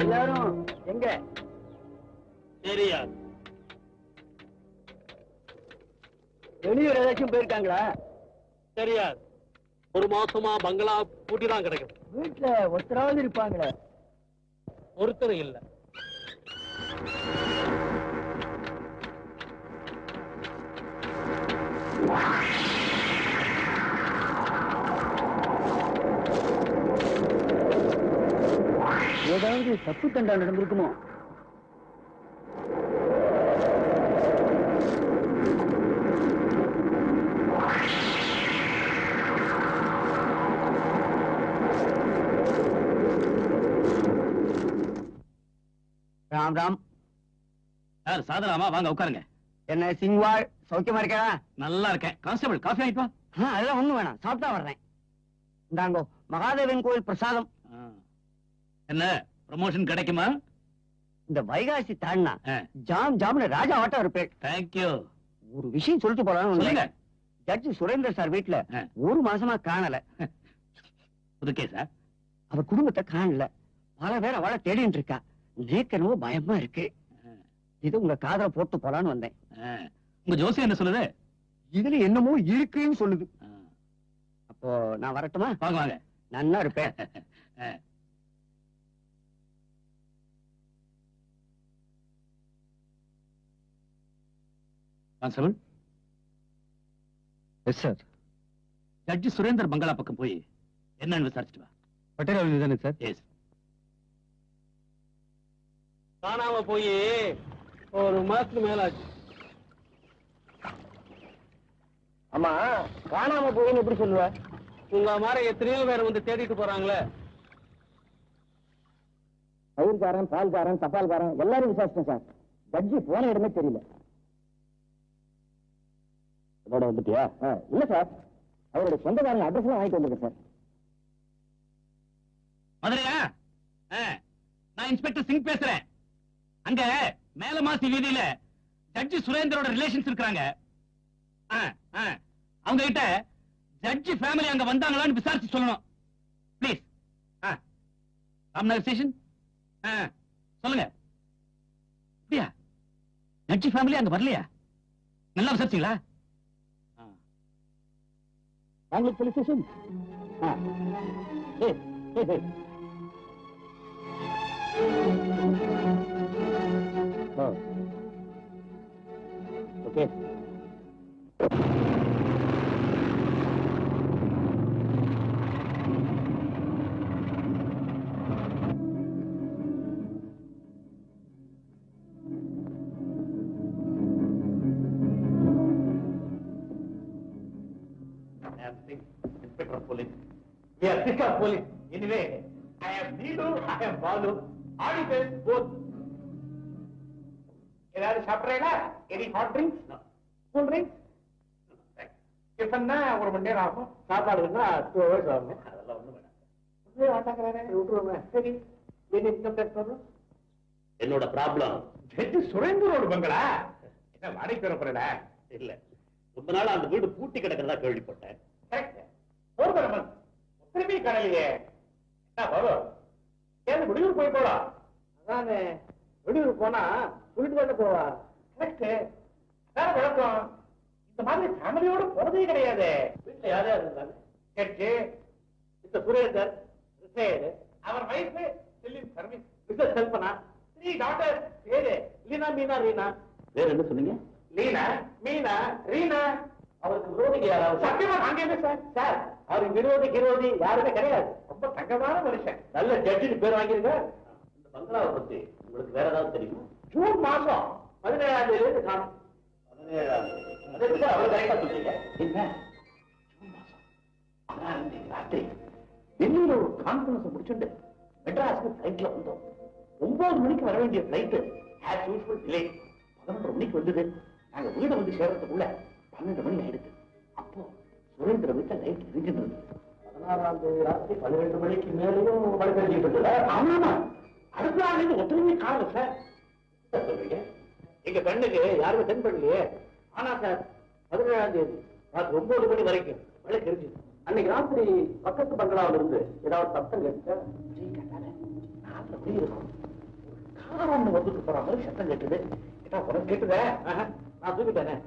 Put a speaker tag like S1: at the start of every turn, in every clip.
S1: எல்லாரும் எங்க?
S2: சரியா?
S1: வெளியூர் ஏதாச்சும் போயிருக்காங்களா?
S2: சரியா? ஒரு மாசமா பங்களா பூட்டிதான் கிடைக்கும்.
S1: வீட்டுல ஒருத்தராவது இருப்பாங்களே?
S2: ஒருத்தர் இல்ல.
S1: ஏதாவது தப்பு தண்டா நடந்திருக்குமோ? ராம் ராம்.
S2: யார்? சாதனாமா? வாங்க உட்காருங்க.
S1: என்ன சிங்வாள், சௌக்கியமா இருக்கா?
S2: நல்லா இருக்கேன். கான்ஸ்டபிள் காஃபி ஆயிட்டு வா.
S1: அதெல்லாம் ஒண்ணும் வேணாம், சாப்பிட்டா வர்றேன். இந்தாங்கோ மகாதேவன் கோயில் பிரசாதம்.
S2: என்ன ப்ரமோஷன் கிடைக்குமா?
S1: இந்த வைகாசி தாண்டினா ஜாம் ஜாம்னு ராஜா ஆட்டம் இருப்பேன்.
S2: தேங்க்யூ.
S1: ஒரு விஷயம் சொல்லிட்டு போறாங்க. ஜட்ஜி சுரேந்தர் சார் வீட்டுல ஒரு மாசமா காணல.
S2: புதுக்கே சார்?
S1: அவர் குடும்பத்தை காணல. பல பேர் அவளை தேடிட்டு இருக்கா. நேக்கனவோ பயமா இருக்கு. இது உங்க காதல போட்டு போலான்னு வந்தேன்.
S2: உங்க ஜோசி என்ன சொல்லுது?
S1: இதுல என்னமோ இருக்குன்னு சொல்லுது. அப்போ நான் வரட்டுமா?
S2: வாங்க வாங்க.
S1: நன்னா இருப்பேன்.
S2: Constable.
S1: Yes sir.
S2: Judge Surender bungalow பக்கம் போய் என்னன்னு விசாரிச்சுட்டு வா.
S1: பட்டேல் அவர்கள் தானே சார்?
S2: எஸ். காணாம போய் ஒரு மாசத்துக்கு மேல ஆச்சு.
S1: ஆமா, காணாம போயின்னு எப்படி சொல்லுவ?
S2: உங்க மாதிரி எத்தனையோ பேர் வந்து தேடிட்டு போறாங்களே.
S1: பயிர்காரன், பால்காரன், தபால்காரன் எல்லாரும் விசாரிச்சேன் சார். ஜட்ஜி போன இடமே தெரியல.
S2: அதோட வந்துட்டியா?
S1: இல்ல சார், அவருடைய சொந்தக்காரங்க அட்ரஸ் எல்லாம் வாங்கிட்டு வந்திருக்கேன் சார்.
S2: மதுரையா? நான் இன்ஸ்பெக்டர் சிங் பேசுறேன். அங்க மேல மாசி வீதியில ஜட்ஜி சுரேந்தரோட ரிலேஷன்ஸ் இருக்காங்க. அவங்க கிட்ட ஜட்ஜி ஃபேமிலி அங்க வந்தாங்களான்னு விசாரிச்சு சொல்லணும். ப்ளீஸ். ராம்நகர் ஸ்டேஷன். சொல்லுங்க. அப்படியா? ஜட்ஜி ஃபேமிலி அங்க வரலையா? நல்லா விசாரிச்சீங்களா?
S1: Bangalore police station. Okay.
S2: Inspector of Police. We are sick of police. Anyway, I am Needu, I am Balu. Auditors both. ஏதாவது சாப்பிட்றீங்களா? Any hot drinks? Cool drinks? டிஃபன்னா ஒரு மணி நேரம் ஆகும். சாப்பாடுன்னா 2 hours ஆகும். அதெல்லாம் ஒண்ணும் வேணாம். ஆட்டாக்குறாரு விட்டுருவோங்க. சரி, என்ன இன்கம் டேக்ஸ் ப்ராப்ளம்? என்னோட ப்ராப்ளம் ஜட்ஜி சுரேந்தரோட பங்களா. என்ன வாடகைக்கு வர போறடா? இல்ல, ரொம்ப நாள் அந்த வீடு பூட்டி கிடக்கிறதா கேள்விப்பட்டேன். திரும்பி கடலையே என்ன வரும்? ஏன் வெளியூர் போய் போலாம்? அதானே, வெளியூர் போனா சொல்லிட்டு தானே போவா. கரெக்ட். வேற வழக்கம். இந்த மாதிரி ஃபேமிலியோட போறதே கிடையாது. வீட்டுல யார் யார் இருந்தாங்க? ஜட்ஜி, மிஸ்டர் சுரேந்தர் ரிட்டையர்டு, அவர் வைஃப் செல்லின் சர்வீஸ், மிஸ்டர் செல்பனா, 3 daughters. பேரு லீனா, மீனா, ரீனா. வேற என்ன சொன்னீங்க? லீனா, மீனா, ரீனா. அவருக்கு விரோதிக்கு யாராவது? சத்தியமா நாங்க சார். சார், அவருக்கு விரோதி யாருமே கிடையாது. ரொம்ப தங்கமான மனுஷன். நல்ல ஜட்ஜின்னு பேர் வாங்கிருங்க. இந்த பங்களாவை பத்தி உங்களுக்கு வேற ஏதாவது தெரியுமா? ஜூன் மாசம் 17ஆம் தேதி காணும். 17ஆம் தேதி? அதற்கு சார் அவ்வளவு கரெக்டா சொல்றீங்க. என்ன ஜூன் மாசம்? அதான் இன்னைக்கு ராத்திரி டெல்லியில ஒரு கான்ஃபரன்ஸ் முடிச்சுட்டு மெட்ராஸ்க்கு பிளைட்ல வந்தோம். 9 மணிக்கு வர வேண்டிய பிளைட் ஆஸ் யூசுவல் டிலே. 11 மணிக்கு வந்தது. நாங்க வீடு வந்து சேர்றதுக்குள்ள 12 மணி ஆயிடுது. அப்போ சுரேந்திர வீட்டுல லைட் எரிஞ்சிருந்தது. 16ஆம் தேதி ராத்திரி 12 மணிக்கு மேலேயும் மழை பெஞ்சிட்டு இருந்தது. ஆமா, அடுத்த நாள் ஒத்துழைமை காணல சார். சொல்றீங்க? எங்க கண்ணுக்கு யாருமே தென்படலையே. ஆனா சார், 17ஆம் தேதி ராத்திரி 9 மணி வரைக்கும் மழை தெரிஞ்சுது. அன்னைக்கு ராத்திரி பக்கத்து பங்களாவில இருந்து ஏதாவது சத்தம் கேட்டா காரம் வந்துட்டு போற மாதிரி சத்தம் கேட்டுது. உனக்கு கேட்டுத? நான் தூக்கிட்டேனே.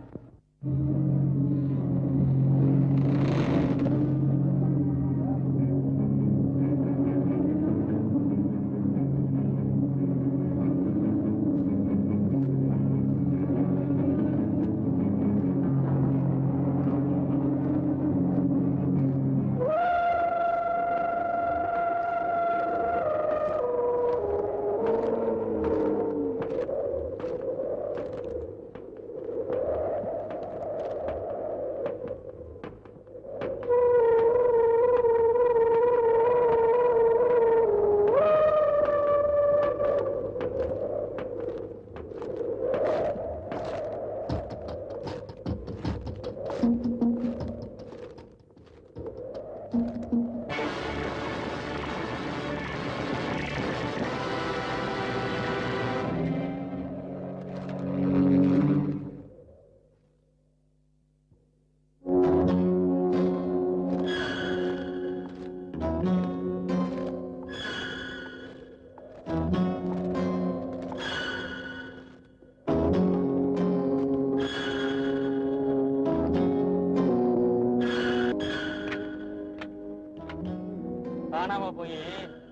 S2: காணாம போய்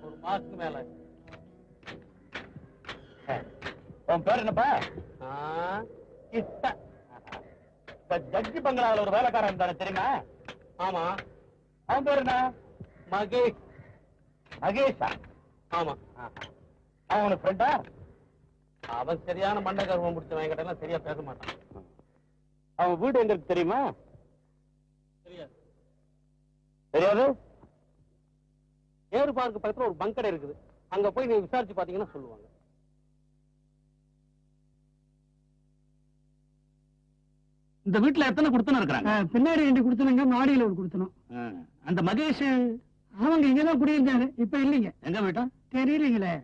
S2: ஒரு மாசத்துக்கு மேல. உன் பேர் என்னப்பா? ஜட்ஜி பங்களாவில் ஒரு வேலைக்காரன் இருந்தானே தெரியுமா? ஆமா. அவன் பேர் என்ன? மகேஷ். மகேஷா? ஆமா. அவன் ஃப்ரெண்டா? அவன் சரியான மண்டை கர்வம் முடிச்சவன், என்கிட்ட எல்லாம் சரியா பேச மாட்டான். அவன் வீடு எங்க இருக்கு தெரியுமா? தெரியாது. தெரியாது? ஏறு பார்க்கு பக்கத்துல ஒரு பங்கடை இருக்குது, அங்க போய் நீங்க விசாரிச்சு பாத்தீங்கன்னா சொல்லுவாங்க. இந்த வீட்டுல எத்தனை குடுத்தனம் இருக்கிறாங்க?
S1: பின்னாடி 2 குடுத்தனங்க, மாடியில ஒரு குடுத்தனம்.
S2: அந்த மகேஷ்
S1: அவங்க இங்கதான் குடியிருந்தாரு, இப்ப இல்லைங்க.
S2: எங்க வீட்டா?
S1: தெரியலீங்களே.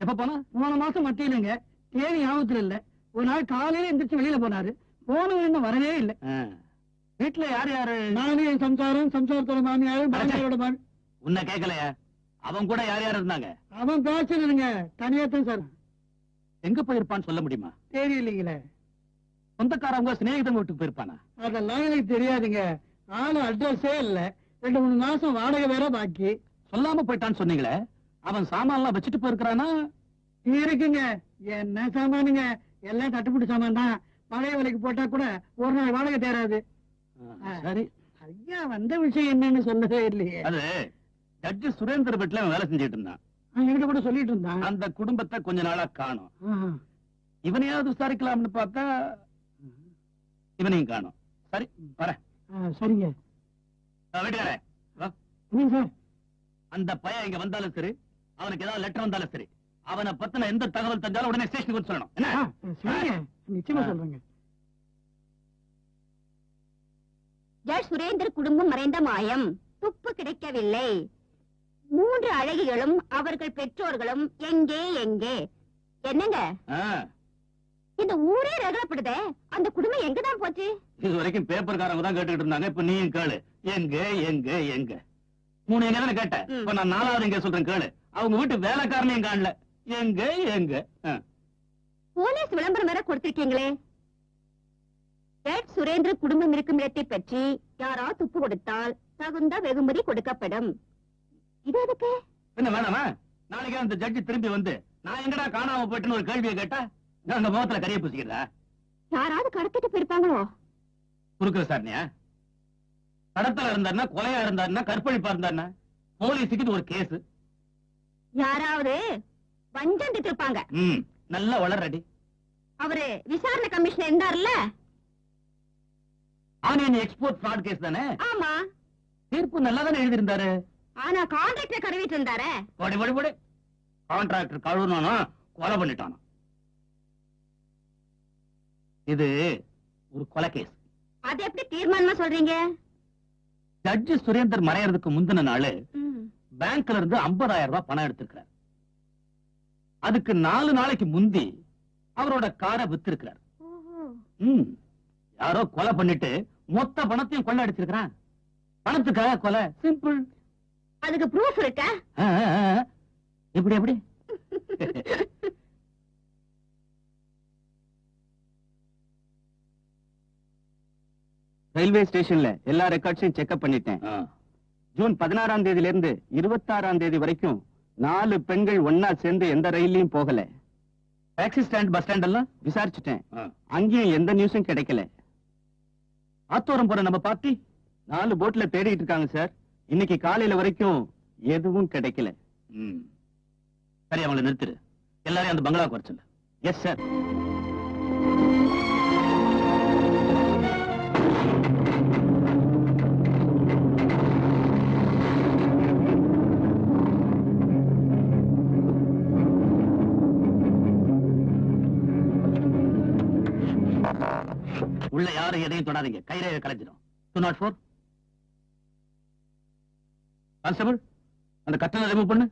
S2: எப்ப போனா?
S1: போன மாசம் மத்தியிலங்க, தேதி ஞாபகத்துல இல்ல. ஒரு நாள் காலையில எந்திரிச்சு வெளியில போனாரு, போனவன் இன்னும் வரவே இல்லை.
S2: வீட்டுல யார் யாரு?
S1: நானே என் சம்சாரம், சம்சாரத்தோட மாமியாரு, மாமியாரோட மாமி.
S2: உன்னை கேட்கலையா? அவன் கூட யார் யார் இருந்தாங்க?
S1: அவன் பேசுறதுங்க தனியாத்தான் சார்.
S2: எங்க போயிருப்பான்னு சொல்ல முடியுமா?
S1: தெரியலீங்களே.
S2: சொந்தக்காரவங்க சிநேகிதங்க வீட்டுக்கு போயிருப்பானா?
S1: அதெல்லாம் எனக்கு தெரியாதுங்க. ஆளு அட்ரஸே இல்ல. 2-3 மாசம் வாடகை வேற பாக்கி.
S2: சொல்லாம போயிட்டான்னு சொன்னீங்களே, அவன் சாமான் எல்லாம் வச்சுட்டு போயிருக்கிறானா?
S1: இருக்குங்க. என்ன சாமானுங்க, எல்லாம் தட்டுப்பட்டு சாமான் தான். பழைய விலைக்கு போட்டா கூட ஒரு நாள் வாடகை தேராது.
S2: சரி,
S1: ஐயா வந்த விஷயம் என்னன்னு சொல்லவே இல்லையே.
S2: அது ஜட்ஜி சுரேந்தர் வீட்டுல வேலை செஞ்சுட்டு இருந்தான்.
S1: என்கிட்ட கூட சொல்லிட்டு இருந்தான்.
S2: அந்த குடும்பத்தை கொஞ்ச நாளா காணோம். இவனையாவது விசாரிக்கலாம்னு பார்த்தா இவனையும் காணோம். சரி, வரேன்.
S1: சரிங்க.
S2: வீட்டுக்காரே,
S1: சார்,
S2: அந்த பையன் இங்க வந்தாலும் சரி, அவனுக்கு ஏதாவது லெட்டர் வந்தாலும் சரி, அவனை பத்தின எந்த தகவல் தெரிஞ்சாலும் உடனே ஸ்டேஷனுக்கு வந்து சொல்லணும். என்ன?
S1: சரிங்க, நிச்சயமா சொல்றேங்க.
S3: ஜட்ஜ் சுரேந்தர் குடும்பம் மறைந்த மாயம், துப்பு கிடைக்கவில்லை. 3 அழகிகளும் அவர்கள் பெற்றோர்களும் எங்கே எங்கே? என்னங்க இந்த ஊரே ரகலப்படுதே, அந்த குடும்பம் எங்கதான் போச்சு?
S2: இது வரைக்கும் பேப்பர்காரங்க தான் கேட்டுக்கிட்டு இருந்தாங்க. இப்ப நீயும் கேளு, எங்க எங்க எங்க. 3 எங்க தானே கேட்ட, இப்ப நான் 4வது எங்க சொல்றேன் கேளு. அவங்க வீட்டு வேலைக்காரனையும் காணல. எங்க எங்க.
S3: போலீஸ் விளம்பரம் வேற கொடுத்திருக்கீங்களே. ஜட்ஜ் சுரேந்தர் குடும்பம் இருக்கும் இடத்தை பற்றி யாராவது துப்பு கொடுத்தால் தகுந்த வெகுமதி கொடுக்கப்படும். இது எதுக்கு?
S2: என்ன வேணாமா? நாளைக்கு அந்த ஜட்ஜி திரும்பி வந்து நான் எங்கடா காணாம போயிட்டுன்னு ஒரு கேள்வியை கேட்டா அந்த முகத்துல கரிய பூசிக்கிறா?
S3: யாராவது கடத்திட்டு போயிருப்பாங்களோ?
S2: குறுக்கு விசாரணையா? கடத்தல இருந்தாருன்னா, கொலையா இருந்தாருன்னா, கற்பழிப்பா இருந்தாருன்னா, போலீஸுக்கு இது ஒரு கேஸ்.
S3: யாராவது வஞ்சம் இருப்பாங்க.
S2: நல்லா வளர்றடி.
S3: அவரு விசாரணை கமிஷனர் இருந்தார்ல,
S2: ஆனியன் எக்ஸ்போர்ட் ஃப்ராட் கேஸ் தானே?
S3: ஆமா.
S2: தீர்ப்பு நல்லா தானே எழுதியிருந்தாரு.
S3: ஆனா கான்ட்ராக்டர் கருவிட்டு இருந்தாரே.
S2: கான்ட்ராக்டர் கழுவுனானா கொலை பண்ணிட்டானா? இது ஒரு கொலை கேஸ்.
S3: அது எப்படி தீர்மானமா சொல்றீங்க?
S2: ஜட்ஜி சுரேந்தர் மறையறதுக்கு முந்தின நாள் பேங்க்ல இருந்து 50,000 ரூபாய் பணம் எடுத்திருக்கிறார். அதுக்கு 4 நாளைக்கு முந்தி அவரோட காரை வித்திருக்கிறார். யாரோ கொலை பண்ணிட்டு மொத்த பணத்தையும் கொள்ள அடிச்சிருக்கிறான். பணத்துக்காக கொலை, சிம்பிள்.
S3: அதுக்கு ப்ரூஃப் இருக்கா?
S2: எப்படி எப்படி?
S1: ரயில்வே ஸ்டேஷன்ல எல்லா ரெக்கார்ட்ஸையும் செக்அப் பண்ணிட்டேன். ஜூன் 16ஆம் தேதியில இருந்து 26ஆம் தேதி வரைக்கும் 4 பெண்கள் ஒன்னா சேர்ந்து எந்த ரயிலையும் போகல.
S2: டாக்ஸி ஸ்டாண்ட், பஸ் ஸ்டாண்ட் எல்லாம்
S1: விசாரிச்சுட்டேன். அங்கேயும் எந்த நியூஸும் கிடைக்கல.
S2: ஆத்தோரம் போற நம்ம பார்ட்டி
S1: 4 போட்ல தேடிட்டு இருக்காங்க சார். இன்னைக்கு காலையில வரைக்கும் எதுவும் கிடைக்கல.
S2: சரி, அவங்களை நிறுத்துரு. எல்லாரையும் அந்த பங்களாவுக்கு வர சொல்லு.
S1: Yes sir.
S2: உள்ள யாரும் எதையும் தொடாதீங்க, கைரேகை கலைஞ்சிடும். 204 கான்ஸ்டபிள், அந்த கட்டணை ரிமூவ் பண்ணு.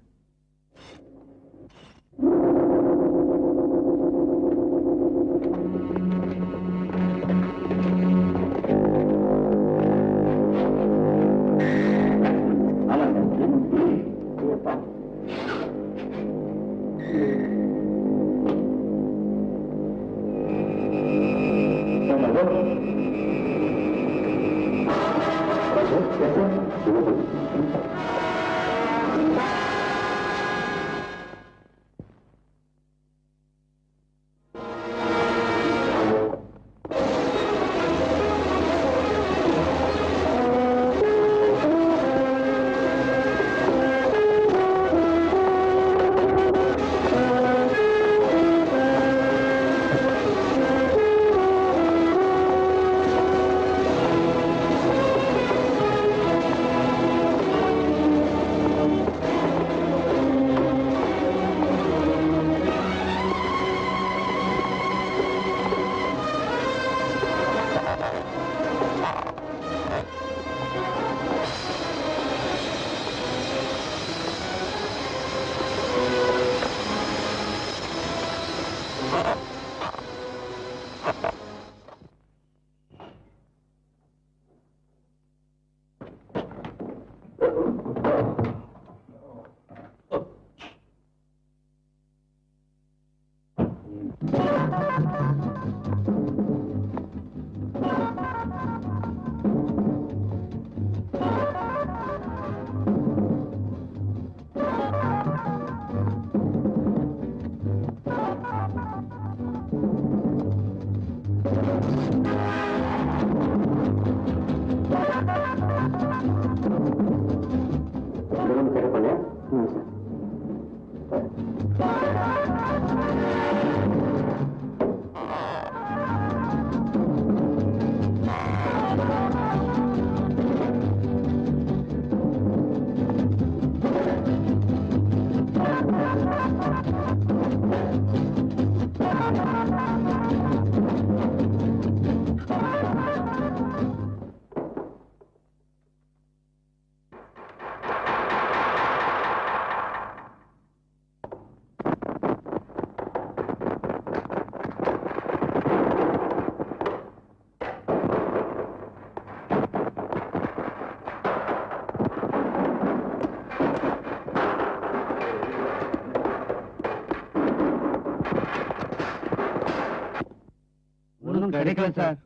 S1: கிடைக்கல சார்.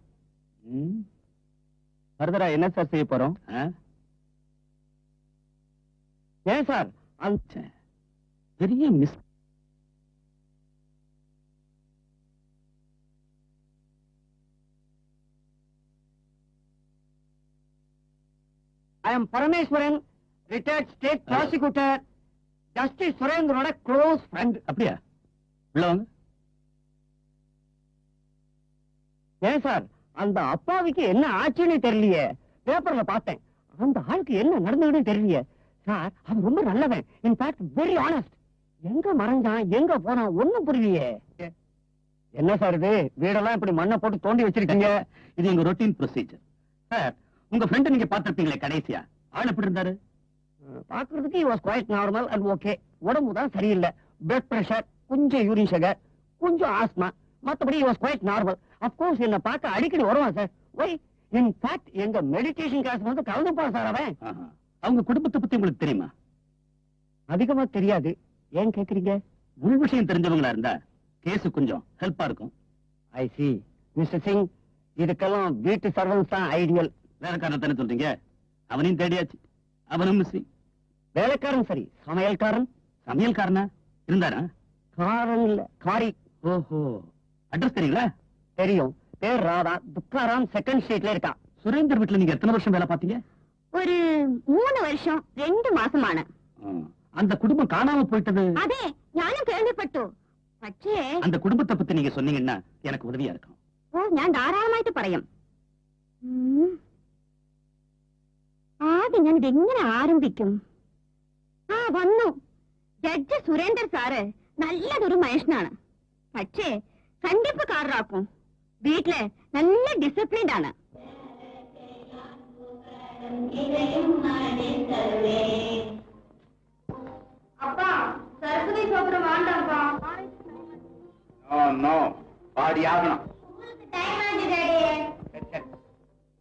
S1: ஃபர்தரா என்ன சார் செய்ய போறோம்? ஏன் சார் அந்த
S2: பெரிய miss
S1: I M Parameswaran, retired state prosecutor, justice சுரேந்திரோட க்ளோஸ் ஃப்ரெண்ட்.
S2: அப்படியா? உள்ள வாங்க.
S1: ஏன் சார் அந்த அப்பாவிக்கு என்ன ஆச்சுன்னு தெரியலையே. பேப்பர்ல பார்த்தேன். அந்த ஆளுக்கு என்ன நடந்ததுன்னு தெரியலையே சார். அவன் ரொம்ப நல்லவன். In fact very honest. எங்க மறைஞ்சான், எங்க போனான் ஒண்ணும் புரியலையே. என்ன சார் இது வீடெல்லாம் இப்படி மண்ணை போட்டு தோண்டி வச்சிருக்கீங்க?
S2: இது எங்க ரொட்டீன் ப்ரொசீஜர். சார், உங்க ஃப்ரெண்ட் நீங்க பாத்திருப்பீங்களே கடைசியா, ஆள் எப்படி இருந்தாரு?
S1: பாக்குறதுக்கு he was quite normal and okay. உடம்பு தான் சரியில்லை. பிளட் பிரஷர், கொஞ்சம் யூரின் சுகர், கொஞ்சம் ஆஸ்மா. மத்தபடி he was quite normal. Of course என்ன பார்க்க அடிக்கடி வருவான் சார். Why? இன்ஃபேக்ட் எங்க மெடிடேஷன் கிளாஸ் வந்து கலந்துப்பான் சார் அவன்.
S2: அவங்க குடும்பத்தை பத்தி உங்களுக்கு தெரியுமா?
S1: அதிகமா தெரியாது. ஏன் கேக்குறீங்க?
S2: உள் விஷயம் தெரிஞ்சவங்களா இருந்தா கேஸ் கொஞ்சம் ஹெல்ப்பா இருக்கும்.
S1: ஐ சி. மிஸ்டர் சிங், இதுக்கெல்லாம் வீட்டு சர்வன்ஸ் தான் ஐடியல்.
S2: வேலைக்காரன் தானே சொல்றீங்க? அவனையும் தேடியாச்சு. அவனும் மிஸ்ஸிங்.
S1: வேலைக்காரன் சரி, சமையல்காரன்?
S2: சமையல்காரனா இருந்தாரா?
S1: காரன் இல்ல, காரி.
S2: ஓஹோ, அட்ரஸ் தெரியுங்களா?
S1: தெரியும். பேர் ராதா, துக்காராம், செகண்ட் ஸ்ட்ரீட்ல இருக்கா.
S2: சுரேந்தர் வீட்டுல நீங்க எத்தனை வருஷம் வேலை பார்த்தீங்க?
S3: ஒரு 3 வருஷம் 2 മാസമാണ്.
S2: அந்த குடும்பம் காணாம போயிட்டது.
S3: അതെ, ഞാനും കേൾവിപ്പെട്ടു. പക്ഷേ
S2: அந்த குடும்பத்தை பத்தி நீங்க சொன்னீங்கன்னா எனக்கு உதவியா இருக்கும்.
S3: ഓ, ഞാൻ ധാരാളമായിട്ട് പറയും. ആദ്യം ഞാൻ ഇതെങ്ങനെ ആരംഭിക്കും? വന്നു. ജഡ്ജ് സുരേന്ദർ സാറ് നല്ലതൊരു മനുഷ്യനാണ്. പക്ഷേ കണ്ടിപ്പുകാരനാക്കും. വീട്ടില് നല്ല ഡിസിപ്ലിൻഡ് ആണ്. அப்பா, சரஸ்வதி சோத்திரம் வேண்டாம்ப்பா.
S2: நோ, பாடி ஆகணும்.
S3: டைம் ஆச்சு டாடி.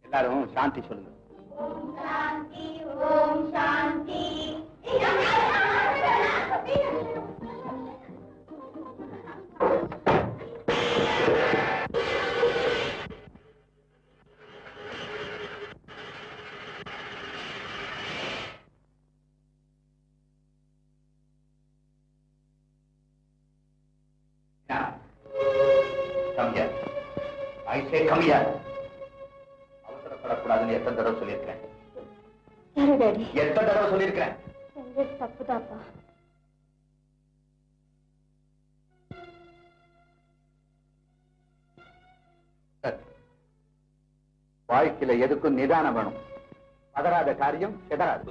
S2: எல்லாரும் சாந்தி சொல்லுங்க.
S3: ஓம் சாந்தி, ஓம் சாந்தி.
S2: அவசரப்படக்கூடாதுன்னு எத்தனை தடவை சொல்லியிருக்கேன்?
S3: சரி டாடி.
S2: எத்தனை தடவை சொல்லியிருக்கேன்?
S3: செஞ்சது தப்புதாப்பா.
S2: வாழ்க்கையில எதுக்கும் நிதானம் வேணும். பதறாத காரியம் செதறாது.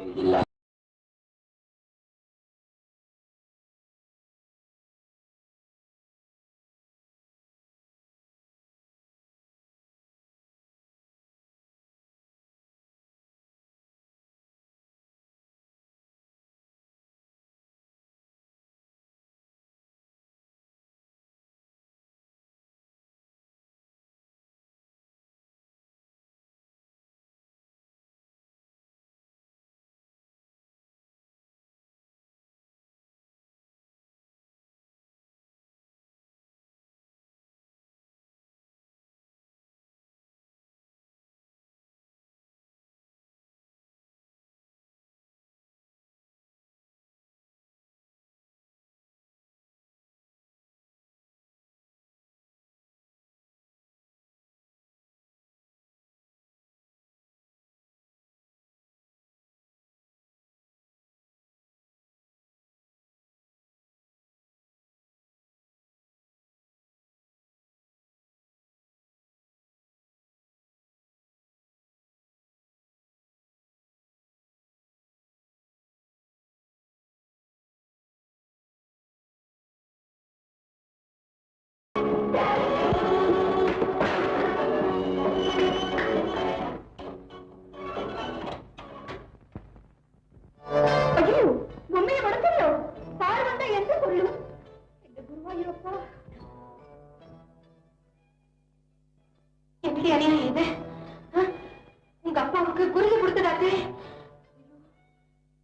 S3: உங்க அப்பாவுக்கு குருதி கொடுத்ததாக்கு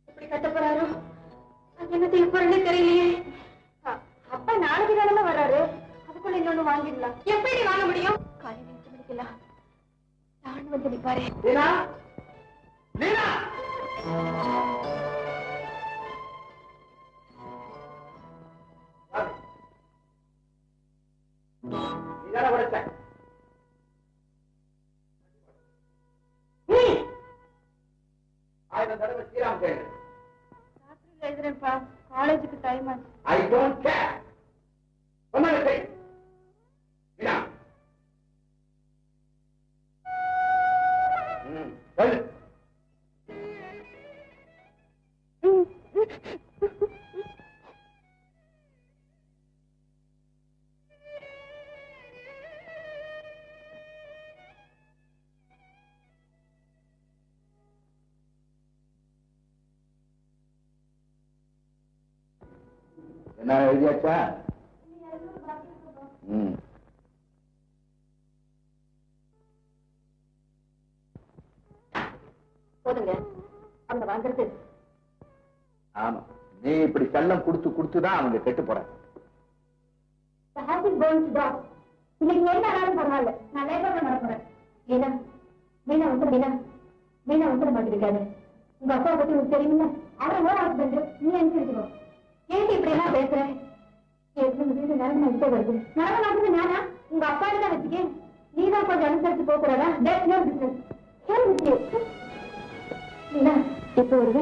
S3: எப்படி கட்டப்படாரோ என்ன செய்ய போறேன்னு தெரியலையே. அப்பா நாளைக்கு தானே வர்றாரு, அதுக்குள்ள இன்னொன்னு வாங்கிடலாம். எப்படி வாங்க முடியும்? காலையில 8 மணிக்கெல்லாம் நான் வந்து நிப்பாரு. எழுதுறேன்ப்பா, காலேஜுக்கு டைம் ஆச்சு.
S2: I don't care. சொன்னதை செய். மீனா. சொல்லு. என்ன எழுதியாச்சா?
S3: போதுங்க அவங்க வாங்குறது.
S2: ஆமா, நீ இப்படி செல்லம் கொடுத்து கொடுத்துதான் அவங்க கெட்டு போறாங்க.
S3: இன்னைக்கு என்ன ஆனாலும் பரவாயில்ல, நான் லேபர்ல வர போறேன். மீனா மீனா வந்து மீனா மீனா வந்துட மாட்டேங்காது. உங்க அப்பா பத்தி உங்களுக்கு தெரியுமில்ல, அவரை ஓ ஹஸ்பண்ட், நீ அனுப்பிச்சிருக்கோம். ஏன் இப்படி எல்லாம் பேசுறேன்? நேரம் வந்துட்டே வருது. நேரம் நடந்து நானா உங்க அப்பா தான் வச்சுக்கேன். நீதான் கொஞ்சம் அனுசரிச்சு போகிறாரா? இப்ப வருது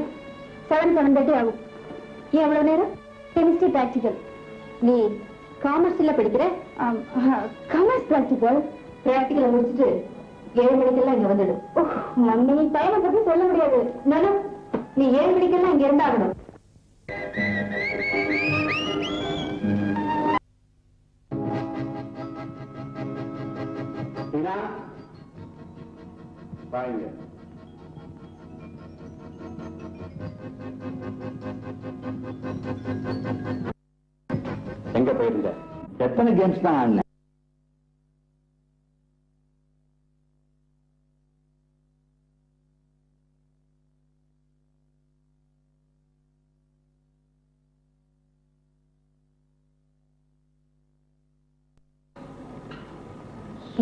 S3: 7:30 ஆகும். ஏன் எவ்வளவு நேரம்? Chemistry practical. நீ காமர்ஸ்ல படிக்கிற? Commerce practical. பிராக்டிகல் முடிச்சுட்டு 7 மணிக்கெல்லாம் இங்க வந்துடும். மம்மி டைம் பத்தி சொல்ல முடியாது. நானும் நீ 7 மணிக்கெல்லாம் இங்க இருந்தாகணும்.
S2: வாங்க. எங்க போயிருந்த? எத்தனை கேம்ஸ் தான் ஆடின?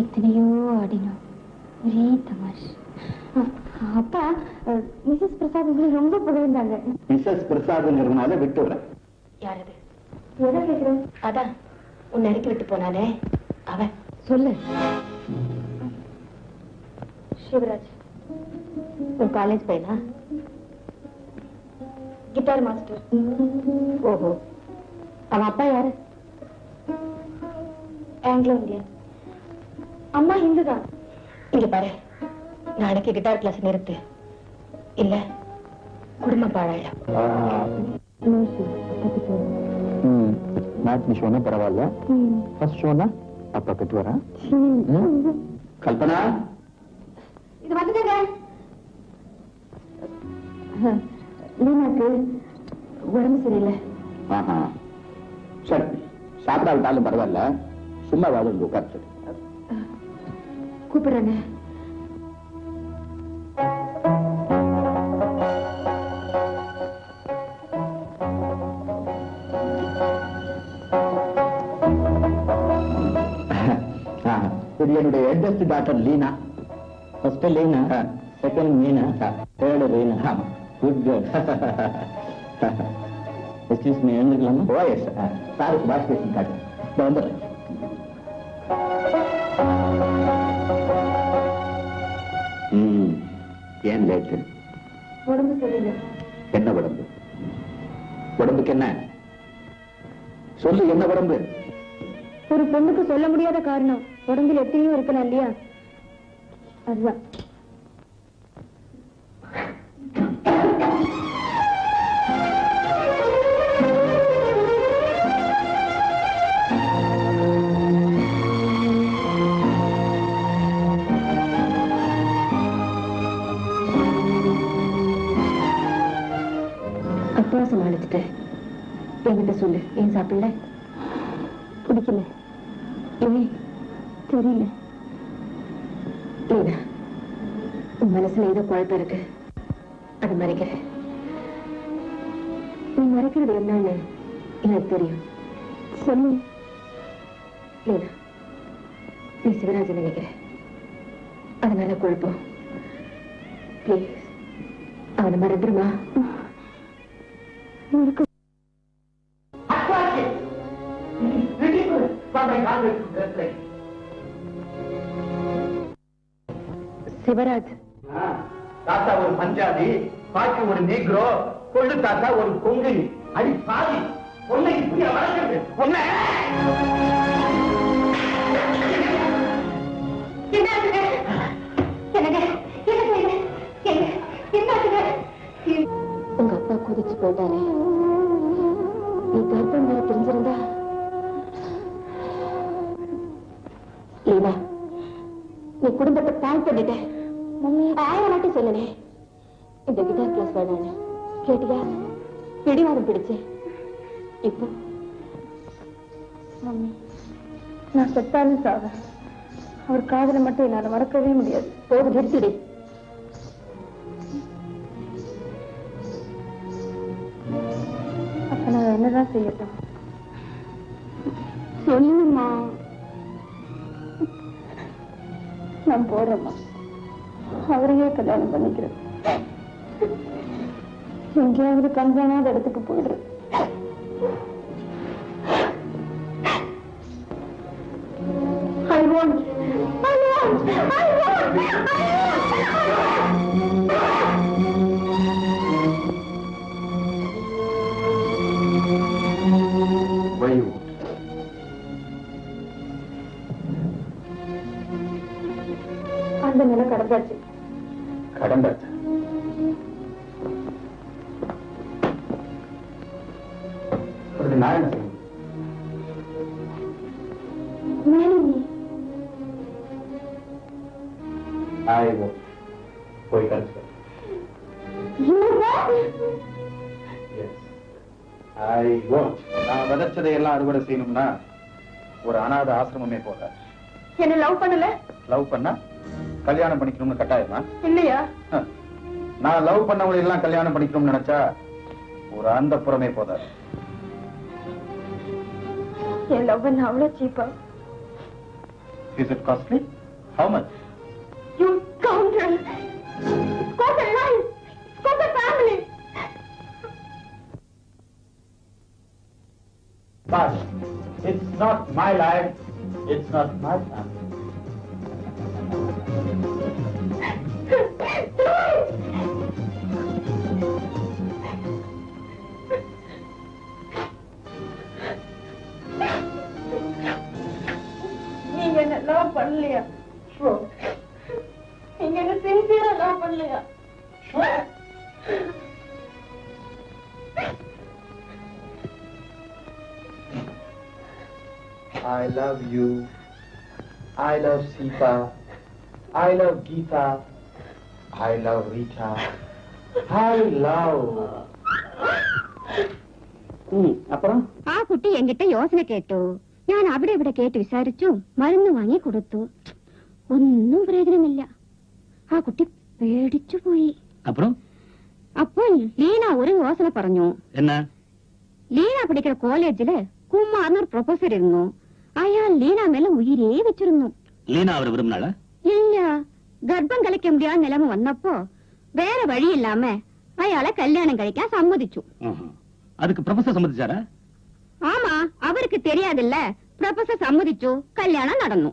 S3: எத்தனையோ ஆடினோம், ஒரே தமாஷ். அப்பா மிஸ்ஸஸ் பிரசாத் உங்களை ரொம்ப புகழ்ந்தாங்க.
S2: மிஸ்ஸஸ் பிரசாத்ங்கிறதுனால விட்டுறேன்.
S3: யாரது? எதை கேட்கிறேன்? அதான் உன்னை இறக்கி விட்டு போனானே அவன். சொல்லு. சிவராஜ் உன் காலேஜ் பையனா? Guitar master. ஓஹோ, அவன் அப்பா யாரு? Anglo Indian. அம்மா இந்துதான். இங்க பாரு, நாளைக்கு கிட்டார் கிளாஸ் நிறுத்து, இல்ல குடும்பம் பாழாயிடும்.
S2: மேட்னி ஷோனா பரவாயில்ல, ஃபர்ஸ்ட் ஷோனா அப்பா கட்டு வரேன். கல்பனா,
S3: இது வந்துங்க. லீனாக்கு உடம்பு சரியில்லை.
S2: சரி, சாப்பிடாவிட்டாலும் பரவாயில்ல, சும்மா வாங்க உட்கார்ந்து
S3: கூப்பிடுறேன்னு.
S2: இது என்னுடைய eldest daughter Leena. First Leena, second Meena, third Leena. Good girl. Excuse me, எழுந்துக்கலாமா? Oh yes. சாருக்கு வாஷ் பேசிங் காட்டு. வந்துடுறேன். ஏன் லேட்டு?
S3: உடம்பு சரியில்லை.
S2: என்ன உடம்பு? உடம்புக்கு என்ன சொல்லு, என்ன உடம்பு?
S3: ஒரு பொண்ணுக்கு சொல்ல முடியாத காரணம் உடம்பில் எத்தனையோ இருக்கலாம் இல்லையா, அதுதான். அப்பா சமாளிச்சுட்டு என்கிட்ட சொல்லு, ஏன் சாப்பிடல? பிடிக்கல. ஏன் தெரியல. லீனா, உன் மனசுல ஏதோ குழப்பம் இருக்கு, அது மறைக்கிற. நீ மறைக்கிறது என்னன்னு எனக்கு தெரியும். சொல்லு. லீனா, நீ சிவராஜன் நினைக்கிற, அதனால குழப்பம். பிளீஸ் அவனை மறந்துருமா? சிவராஜ்
S2: தாத்தா ஒரு பஞ்சாபி, பாட்டி ஒரு நீக்ரோ, கொள்ளு தாத்தா ஒரு கொங்கணி. அடி பாதி, பொண்ணை இப்படியா வளர்க்கிறது? பொண்ணை
S3: உங்க அப்பா குதிச்சு போயிட்டாரே, நீ கர்ப்பம் வேற தெரிஞ்சிருந்தா. லீனா, நீ குடும்பத்தை பேங்க் பண்ணிட்ட. ஆயிரமாட்டி சொல்லனே இந்த கிட்டார் கிளாஸ் வேணான்னு கேட்டியா? பிடிவாதம் பிடிச்சு. இப்போ மம்மி, நான் செத்தாலும் சாவேன், அவர் காதலை மட்டும் என்னால மறக்கவே முடியாது. போக நிறுத்திடு. என்னதான் செய்யட்டும்? சொல்லுமா. நான் போறேம்மா. அவரையே கல்யாணம் பண்ணிக்கிறேன். எங்கேயாவது கண்காணாத இடத்துக்கு போயிடுறேன். I want.
S2: Why you won't?
S3: அந்த நிலை கடந்தாச்சு.
S2: கடந்தாச்சு. அதுக்கு நான் என்ன செய்யணும்? I won't. போய் கழிச்சு. Yes. I won't. நான் விதைச்சதை எல்லாம் அறுவடை செய்யணும்னா ஒரு அநாத ஆசிரமமே போல.
S3: என்ன லவ் பண்ணல?
S2: லவ் பண்ணா கல்யாணம் பண்ணிக்கணும்னு கட்டாயமா?
S3: இல்லையா?
S2: நான் லவ் பண்ணவங்களை எல்லாம் கல்யாணம் பண்ணிக்கணும்னு நினைச்சா ஒரு அந்த புறமே போதாது.
S3: என் லவ் பண்ண அவ்வளவு சீப்பா?
S2: Is it costly? How much?
S3: You scoundrel! It's got a life! It's got a family!
S2: But it's not my life. It's not my family.
S3: நீங்க என்ன லவ் பண்ணலையா? நீங்க என்ன சின்சியரா லவ் பண்ணலையா?
S2: I love you. I love Sita. I love Geeta. I love Rita. I love. அப்புறம்
S4: ആ കുട്ടി എങ്കിട്ട് യോസന കേട്ടു. ഞാൻ അവിടെ ഇവിടെ കേട്ട് വിസാരിച്ചു. മരുന്ന് വാങ്ങി കൊടുത്തു. ഒന്നും പ്രയോജനമില്ല. ആ കുട്ടി പേടിച്ചു പോയി. അപ്പോൾ ലീന ഒരു യോസന പറഞ്ഞു. ലീന പഠിക്കുന്ന കോളേജില് കുമാർന്നൊരു പ്രൊഫസർ ഇരുന്നു. അയാൾ ലീന മേലെ ഉയരേ വെച്ചിരുന്നു.
S1: ലീന അവർ വിരുന്നാള?
S4: ഇല്ല. ഗർഭം കളിക്ക മുടിയാத നിലമ വന്നപ്പോ വേറെ വഴിയില്ലാമ അയാളെ കല്യാണം കഴിക്കാൻ സമ്മതിച്ചു.
S1: அதுக்கு ப்ரொஃபசர் சம்மதிச்சாரா?
S4: ஆமா, அவருக்கு தெரியாதுல்ல. ப்ரொஃபசர் சம்மதிச்சு கல்யாணம் நடந்து.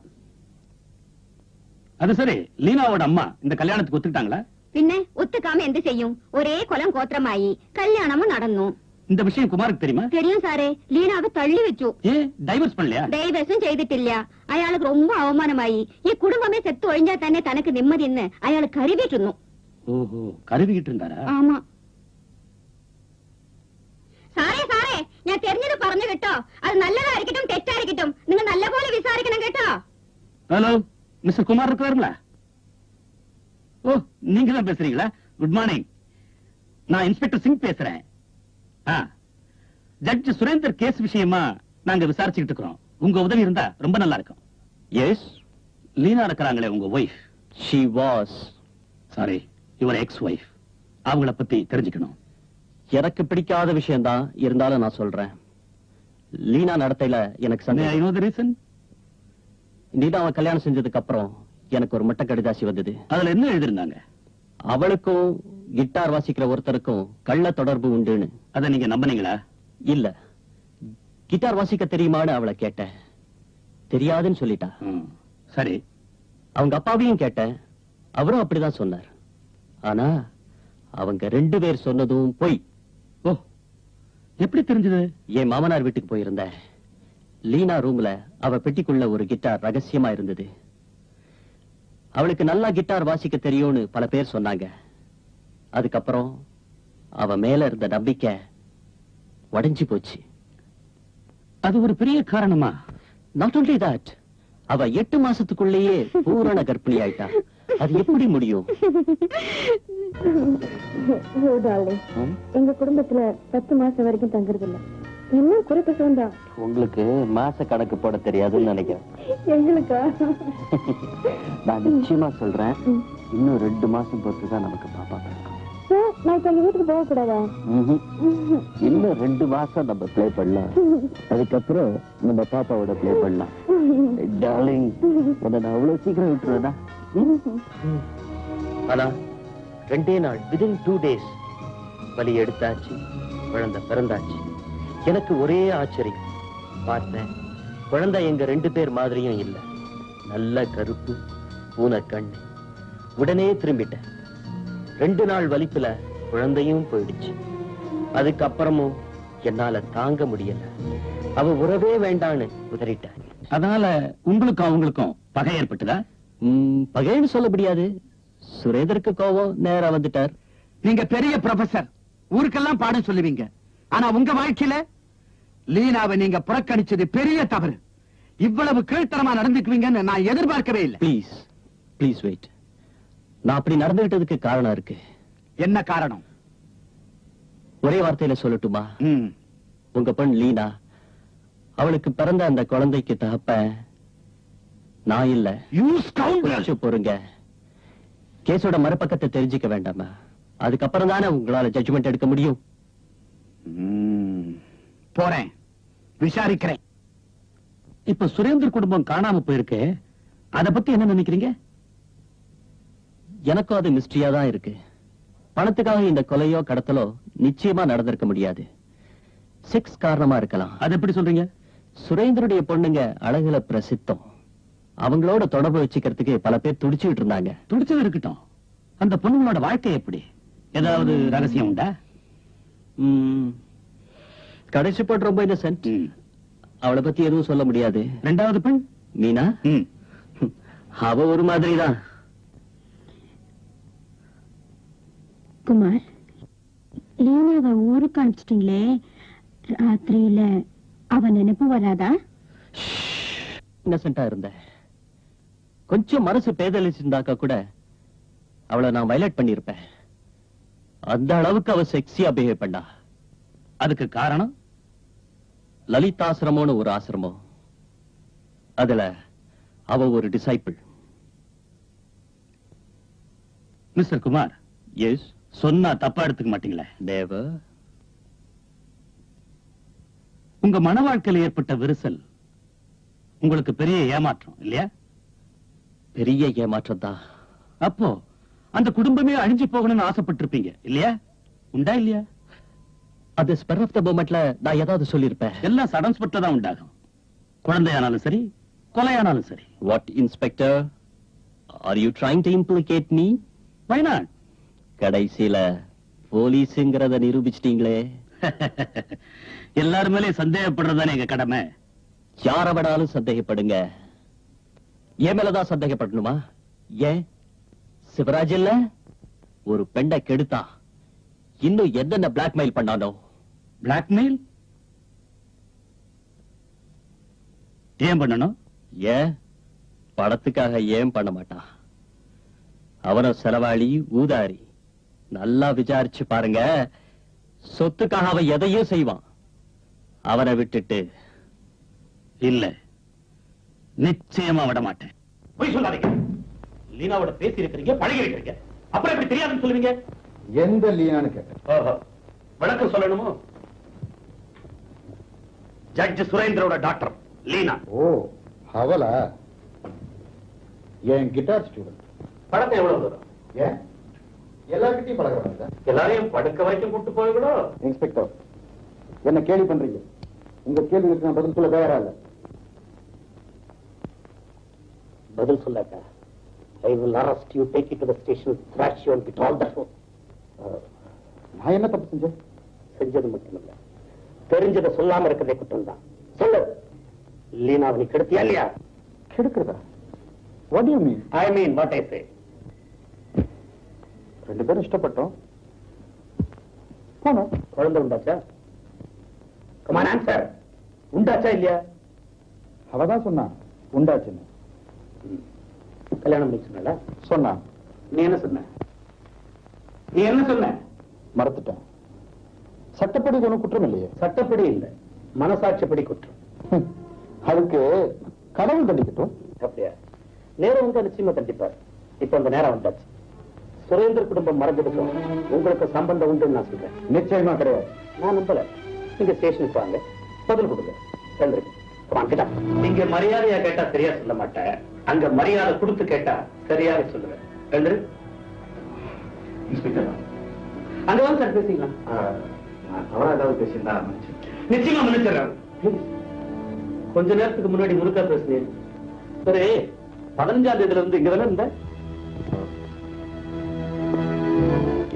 S1: அது சரி, லீனாவோட அம்மா இந்த கல்யாணத்துக்கு ஒத்துக்கிட்டாங்களா?
S4: பின்ன ஒத்துக்காம എന്ത് ചെയ്യും? ஒரே குலம் கோத்திரமாயி கல்யாணமும் நடந்து.
S1: இந்த விஷயம் குமாருக்கு தெரியுமா?
S4: தெரியும் சாரே. லீனாவை தள்ளி വെച്ചു.
S1: டைவர்ஸ் பண்ணலையா?
S4: டைவர்ஸும் ചെയ്തിട്ടില്ല. അയാൾക്ക് ரொம்ப അവമാനമായി. ഈ കുടുംബമേ செத்து ഒഴിഞ്ഞാൽ തന്നെ തനക്ക് നിമ്മതിയെന്ന് അയാൾ കരുതിയിരുന്നു.
S1: ஓஹோ, கருதிக்கிட்டு இருந்தாரா?
S4: ஆமா സാറേ, സാറേ, ഞാൻ தெரிஞ்சது പറഞ്ഞു കേട്ടോ. അത് നല്ലതായിരിക്കட்டும் തെറ്റായിരിക്കட்டும் നിങ്ങൾ നല്ലപോലെ വിസാരിക്കണം കേട്ടോ.
S1: ஹலோ, மிஸ்டர் குமார் இருக்காருங்களா? ஓ, நீங்க தான் பேசுறீங்களா? Good morning. நான் இன்ஸ்பெக்டர் சிங் பேசுறேன். ஜட்ஜ் சுரேந்தர் கேஸ் விஷயமா நாங்க விசாரிச்சுக்கிட்டு இருக்கோம். உங்க உதவி இருந்தா ரொம்ப நல்லா இருக்கும். எஸ், லீனா இருக்கிறாங்களே உங்க wife. She was, sorry, your X wife. அவங்கள பத்தி தெரிஞ்சுக்கணும்.
S5: எனக்கு பிடிக்காத விஷயம் தான், இருந்தாலும் நான் சொல்றேன். லீனா நடத்தையில எனக்கு சந்தேகம்.
S1: I know the reason.
S5: லீனாவை கல்யாணம் செஞ்சதுக்கு அப்புறம் எனக்கு ஒரு மட்ட கடிதாசி வந்தது.
S1: அதுல என்ன எழுதிருந்தாங்க?
S5: அவளுக்கும் கிட்டார் வாசிக்கிற ஒருத்தருக்கும் கள்ள தொடர்பு உண்டுன்னு.
S1: அத நீங்க நம்பினீங்களா?
S5: இல்ல. கிட்டார் வாசிக்க தெரியுமான்னு அவளை கேட்டேன். தெரியாதுன்னு சொல்லிட்டா.
S1: சரி.
S5: அவங்க அப்பாவையும் கேட்டேன். அவரும் அப்படிதான் சொன்னார். ஆனா அவங்க 2 பேர் சொன்னதும் பொய்.
S1: ஓ, எப்படி தெரிஞ்சது?
S5: என் மாமனார் வீட்டுக்கு போயிருந்தேன். லீனா ரூம்ல அவ பெட்டிக்குள்ள ஒரு கிட்டார் ரகசியமா இருந்தது. அவளுக்கு நல்லா கிட்டார் வாசிக்க தெரியும்னு பல பேர் சொன்னாங்க. அதுக்கப்புறம் அவ மேல இருந்த நம்பிக்கை உடைஞ்சு போச்சு.
S1: அது ஒரு பெரிய காரணமா?
S5: நாட் ஒன்லி தட், அவ 8 மாசத்துக்குள்ளேயே பூரண கர்ப்பிணி ஆயிட்டா. அது எப்படி முடியும்?
S3: எங்க குடும்பத்துல 10 மாசம் வரைக்கும் தங்குறது இல்ல. இன்னும் குறிப்பிட்டு தான்.
S5: உங்களுக்கு மாச கணக்கு போட தெரியாதுன்னு நினைக்கிறேன்.
S3: எங்களுக்கா?
S5: நான் நிச்சயமா சொல்றேன், இன்னும் 2 மாசம் பொறுத்துதான் நமக்கு பாப்பா பிறக்கும்.
S4: சார் நான் இப்ப எங்க வீட்டுக்கு போக கூடாதா?
S5: இன்னும் 2 மாசம் நம்ம ப்ளே பண்ணலாம். அதுக்கப்புறம் நம்ம பாப்பாவோட ப்ளே பண்ணலாம். டார்லிங், நான் அவ்வளவு சீக்கிரம் விட்டுருவேனா? ஆனா 2 நாள் within 2 days வலி எடுத்தாச்சு, குழந்தை பிறந்தாச்சு. எனக்கு ஒரே ஆச்சரியம். பார்த்தேன், குழந்தை எங்க 2 பேர் மாதிரியும் இல்ல. நல்ல கருப்பு, பூனை கண்ணு. உடனே திரும்பிட்டேன். 2 நாள் வலிப்புல குழந்தையும் போயிடுச்சு. அதுக்கப்புறமும் என்னால தாங்க முடியல. அவ உறவே வேண்டான்னு உதறிட்டேன்.
S2: அதனால உங்களுக்கும் அவங்களுக்கும் பகை ஏற்பட்டுதா?
S5: பகைன்னு சொல்ல முடியாது. சுரேந்தருக்கு கோபம் நேரா வந்துட்டார்.
S2: நீங்க பெரிய ப்ரொஃபசர், ஊருக்கெல்லாம் பாடம் சொல்லுவீங்க. ஆனா உங்க வாழ்க்கையில லீனாவை நீங்க புறக்கணிச்சது பெரிய தவறு. இவ்வளவு கீழ்த்தரமா நடந்துக்குவீங்கன்னு நான் எதிர்பார்க்கவே இல்லை.
S5: Please please wait. நான் அப்படி நடந்துகிட்டதுக்கு காரணம் இருக்கு.
S2: என்ன காரணம்?
S5: ஒரே வார்த்தையில சொல்லட்டுமா?
S2: ம்.
S5: உங்க பெண் லீனா, அவளுக்கு பிறந்த அந்த குழந்தைக்கு தகப்பன் நான் இல்ல.
S2: You scoundrel!
S5: கொஞ்சம் பொறுங்க. கேஸோட மறுபக்கத்தை தெரிஞ்சுக்க வேண்டாமா? அதுக்கப்புறம் தானே உங்களால ஜட்ஜ்மெண்ட் எடுக்க முடியும்.
S2: போறேன், விசாரிக்கிறேன். இப்ப சுரேந்தர் குடும்பம் காணாம போயிருக்கு, அத பத்தி என்ன நினைக்கிறீங்க?
S5: எனக்கும் அது மிஸ்ட்ரியா தான் இருக்கு. பணத்துக்காக இந்த கொலையோ கடத்தலோ நிச்சயமா நடந்திருக்க முடியாது. செக்ஸ் காரணமா இருக்கலாம்.
S2: அது எப்படி சொல்றீங்க?
S5: சுரேந்தருடைய பொண்ணுங்க அழகுல பிரசித்தம். அவங்களோட தொடர்பு வச்சுக்கிறதுக்கு பல பேர் துடிச்சுட்டு இருந்தாங்க.
S2: துடிச்சது இருக்கட்டும், அந்த பொண்ணுங்களோட வாழ்க்கை எப்படி? ஏதாவது ரகசியம் உண்டா?
S5: கடைசி பொண்ணு ரொம்ப இன்னசென்ட். அவளை பத்தி எதுவும் சொல்ல முடியாது.
S2: 2வது பெண்
S5: மீனா, அவ ஒரு மாதிரி தான்.
S4: குமார், லீனாவை ஊருக்கு அனுப்பிச்சிட்டீங்களே, ராத்திரியில அவ நினைப்பு வராதா?
S5: இன்னசென்ட்டா இருந்த. கொஞ்சம் மனசு பேதலிச்சிருந்தாக்கா கூட அவளை நான் வயலேட் பண்ணிருப்பேன். அந்த அளவுக்கு அவ செக்ஸியா பிஹேவ் பண்ணா.
S2: அதுக்கு காரணம்?
S5: லலிதாசிரமம்னு ஒரு ஆசிரமம். அதுல அவ ஒரு டிசைபிள்.
S2: Mister Kumar,
S5: S.
S2: சொன்னா தப்பா எடுத்துக்க மாட்டீங்களே?
S5: தேவ,
S2: உங்க மன வாழ்க்கையில ஏற்பட்ட விரிசல் உங்களுக்கு பெரிய ஏமாற்றம் இல்லையா?
S5: பெரிய ஏமாற்றம் தான்.
S2: அப்போ அந்த குடும்பமே அழிஞ்சு போகணும்னு ஆசைப்பட்டிருப்பீங்க இல்லையா? உண்டா இல்லையா?
S5: அது ஸ்பெர் ஆஃப் த மொமெண்ட்ல நான் ஏதாவது சொல்லிருப்பேன்.
S2: எல்லாம் சடன் ஸ்பெட்ல தான் உண்டாகும். குழந்தையானாலும் சரி, கொலையானாலும் சரி.
S5: What inspector, are you trying to implicate me?
S2: Why not?
S5: கடைசியில போலீஸ்ங்கிறத நிரூபிச்சிட்டீங்களே.
S2: எல்லாரும் மேலே சந்தேகப்படுறதுதானே எங்க கடமை.
S5: யார வேணாலும் சந்தேகப்படுங்க. என் மேலதான் சந்தேகப்படணுமா? ஏன் சிவராஜ் இல்ல ஒரு பெண்ணை கெடுத்தா இன்னும் என்னென்ன பிளாக்மெயில் பண்ணானோ?
S2: பிளாக்மெயில் ஏன் பண்ணணும்?
S5: ஏன் படத்துக்காக ஏன் பண்ண மாட்டான்? அவன செலவாளி, ஊதாரி. நல்லா விசாரிச்சு பாருங்க. சொத்துக்காக அவன் எதையும் செய்வான். அவனை விட்டுட்டு
S2: இல்ல, நிச்சயமா விட மாட்டேன். போய் சொல்லாதீங்க. லீனாவோட பேசி இருக்கிறீங்க, பழகி இருக்கிறீங்க, அப்புறம் எப்படி தெரியாதுன்னு சொல்லுவீங்க?
S6: எந்த லீனான்னு கேட்டேன்.
S2: வழக்கம் சொல்லணுமோ? ஜட்ஜ் சுரேந்திரோட டாக்டர் லீனா.
S6: ஓ, அவளா? என் கிட்டார் ஸ்டூடெண்ட்.
S2: படத்தை எவ்வளவு தூரம்?
S6: ஏன் எல்லார்கிட்டையும் பழகிறவங்க?
S2: எல்லாரையும் படுக்க வரைக்கும் கூட்டு போய்விடும்.
S6: இன்ஸ்பெக்டர், என்ன கேள்வி பண்றீங்க? உங்க கேள்விகளுக்கு நான் பதில் சொல்ல தயாரா இல்ல.
S5: பதில் சொல்லாட்ட I will arrest you, take you to the station, thrash you and get all the truth.
S6: நான் என்ன தப்பு செஞ்சேன்?
S5: செஞ்சது மட்டுமல்ல, தெரிஞ்சதை சொல்லாம இருக்கிறதே குற்றம் தான். சொல்லு, லீனாவை நீ கெடுத்தியா இல்லையா?
S6: கெடுக்கிறதா? What do you mean?
S2: I mean what I say.
S6: 2 பேரும் இஷ்டப்பட்டோம். போனோம்.
S5: குழந்தை உண்டாச்சா?
S2: Come on, answer. உண்டாச்சா இல்லையா?
S6: அவதான் சொன்னா உண்டாச்சுன்னு.
S5: கல்யாணம் பண்ணி சொன்னால?
S6: சொன்னா.
S2: நீ என்ன சொன்ன? நீ என்ன சொன்ன?
S6: மறந்துட்டேன். சட்டப்படி இது ஒண்ணும் குற்றம் இல்லையே.
S2: சட்டப்படி இல்ல, மனசாட்சிப்படி குற்றம்.
S6: அதுக்கு கடவுள் தண்டிக்கட்டும்.
S5: அப்படியா? நேரம் வந்து நிச்சயமா தண்டிப்பார். இப்ப அந்த நேரம் வந்தாச்சு.
S2: சுரேந்தர் குடும்பம் மறைஞ்சிருக்கும் உங்களுக்கு சம்பந்தம் உண்டுன்னு நான் சொல்றேன்.
S6: நிச்சயமா கிடையாது.
S2: நான் நம்பல. நீங்க ஸ்டேஷனுக்கு வாங்க, பதில் கொடுங்க. எழுந்திருங்க. Come on, get up. இங்க மரியாதையா கேட்டா சரியா சொல்ல மாட்டேன், அங்க மரியாதை கொடுத்து கேட்டா சரியாக சொல்லுவேன். எழுந்திரு.
S6: இன்ஸ்பெக்டர்,
S2: அங்க வந்து சார் பேசிக்கலாம்.
S6: நான் தவறா ஏதாவது பேசியிருந்தா
S2: நிச்சயமா மன்னிச்சிடறேன். கொஞ்ச நேரத்துக்கு முன்னாடி முருகா பேசுனேன். சரி, 15ஆம் தேதியில இருந்து இங்க தானே இருந்த?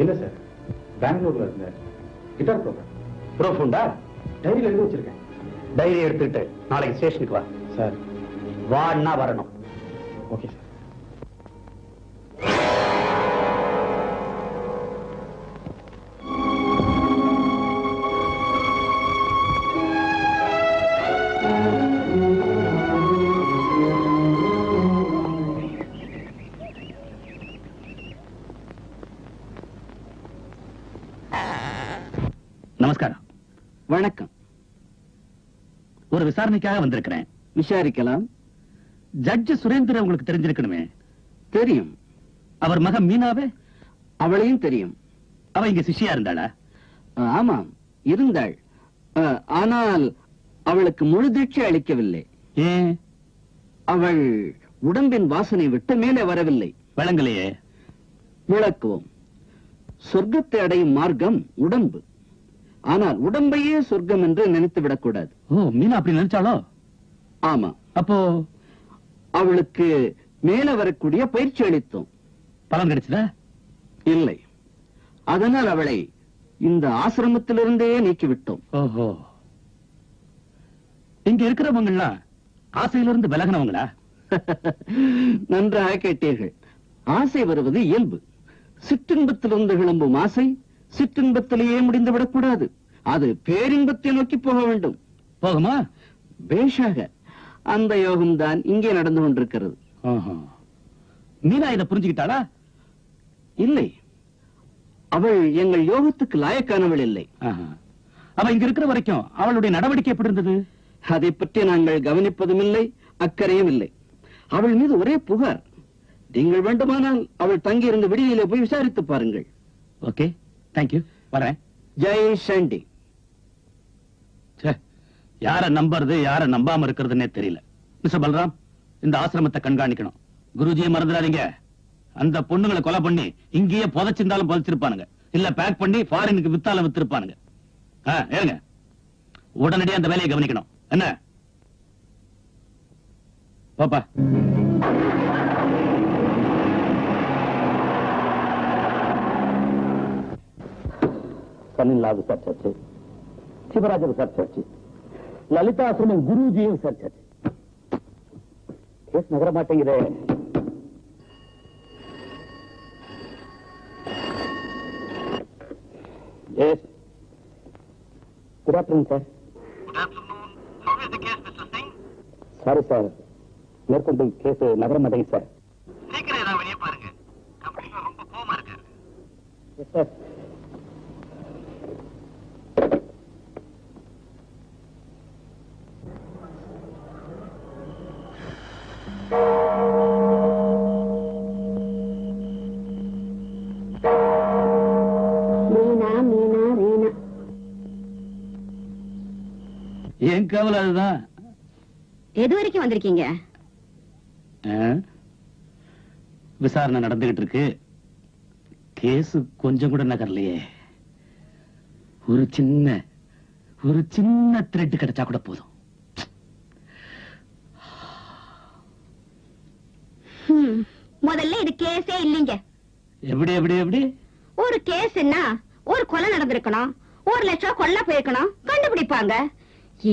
S6: இல்ல சார், பெங்களூர்ல இருந்த கிட்டார் ப்ரோக்ராம்.
S2: ப்ரூஃப் உண்டா?
S6: டைரியில எழுதி வச்சிருக்கேன்.
S2: டைரி எடுத்துக்கிட்டு நாளைக்கு ஸ்டேஷனுக்கு வா.
S6: சார்,
S2: வான்னா வரணும்.
S6: Okay sir.
S7: நமஸ்காரம்.
S5: வணக்கம்.
S7: ஒரு விசாரணைக்காக வந்திருக்கிறேன்.
S5: விசாரிக்கலாம்.
S7: ஜட்ஜ் சுரேந்திர உங்களுக்கு தெரிஞ்சிருக்கணுமே.
S5: தெரியும்.
S7: அவர் மகன் மீனாவே?
S5: அவளையும் தெரியும்.
S7: அவ இங்க சிஷ்யா இருந்தாளா?
S5: ஆமாம், இருந்தாள். ஆனால் அவளுக்கு முழு தீட்சை அளிக்கவில்லை.
S7: ஏன்?
S5: அவள் உடம்பின் வாசனை விட்டு மேலே வரவில்லை.
S7: விளங்கலையே.
S5: விளக்குவோம். சொர்க்கத்தை அடையும் மார்க்கம் உடம்பு. ஆனால் உடம்பையே சொர்க்கம் என்று நினைத்து விடக்கூடாது.
S7: ஓ, மீனா அப்படி நினைச்சாலோ?
S5: ஆமா.
S7: அப்போ
S5: அவளுக்கு மேல வரக்கூடிய பயிற்சி அளித்தோம்.
S7: பலன் கிடைச்சதா?
S5: இல்லை. அதனால் அவளை இந்த ஆசிரமத்திலிருந்தே நீக்கிவிட்டோம்.
S7: ஓஹோ. இங்க இருக்கிறவங்கலாம் ஆசையிலிருந்து விலகினவங்களா?
S5: நன்றாக கேட்டீர்கள். ஆசை வருவது இயல்பு. சிற்றின்பத்திலிருந்து கிளம்பும் ஆசை சிற்றின்பத்திலேயே முடிந்துவிடக் கூடாது. அது பேரின்பத்தை நோக்கி போக வேண்டும்.
S7: போகுமா?
S5: பேஷாக. அந்த யோகம் தான் இங்கே நடந்து கொண்டிருக்கிறது.
S7: மீனா இதை புரிஞ்சுக்கிட்டாளா?
S5: இல்லை, அவள் எங்கள் யோகத்துக்கு லாயக்கானவள் இல்லை.
S7: அவ இங்க இருக்கிற வரைக்கும் அவளுடைய நடவடிக்கை எப்படி இருந்தது?
S5: அதை பற்றி நாங்கள் கவனிப்பதும் இல்லை, அக்கறையும் இல்லை. அவள் மீது ஒரே புகார். நீங்கள் வேண்டுமானால் அவள் தங்கியிருந்த விடுதியிலே போய் விசாரித்து பாருங்கள்.
S7: Okay, thank you. வரேன்.
S5: ஜெய் சண்டி.
S7: யார நம்புறது யார நம்பாம இருக்கிறதுன்னே தெரியல. மிஸ்டர் பல்ராம், இந்த ஆசிரமத்தை கண்காணிக்கணும். குருஜியை மறந்துடாதீங்க. அந்த பொண்ணுங்களை கொலை பண்ணி இங்கேயே புதைச்சிருந்தாலும் புதைச்சிருப்பானுங்க, இல்ல பேக் பண்ணி ஃபாரினுக்கு வித்தாலும் வித்திருப்பானுங்க. ஏங்க, உடனடியாக அந்த வேலையை கவனிக்கணும். என்ன பாப்பா?
S2: சன்னில்லா விசாரிச்சாச்சு, சிவராஜ விசாரிச்சாச்சு, லலிதாசிரமம் குருஜியும் விசாரிச்சாச்சு. கேஸ் நகர மாட்டேங்குதே. Yes, good afternoon sir. Sorry sir, மேற்கொண்டு கேஸ் நகர மாட்டேங்குது sir. Yes sir.
S4: Meena Meena Reena.
S7: என் கவலை அதுதான்.
S4: எது வரைக்கும் வந்திருக்கீங்க?
S7: விசாரணை நடந்துகிட்டு இருக்கு. கேஸ் கொஞ்சம் கூட நகரலையே. ஒரு சின்ன த்ரெட் கிடைச்சா கூட போதும்.
S4: முதல்ல இது கேஸே இல்லீங்க.
S7: எப்படி எப்படி எப்படி?
S4: ஒரு கேஸ்னா ஒரு கொலை நடந்திருக்கணும், 1 லட்சம் கொள்ள போயிருக்கணும், கண்டுபிடிப்பாங்க.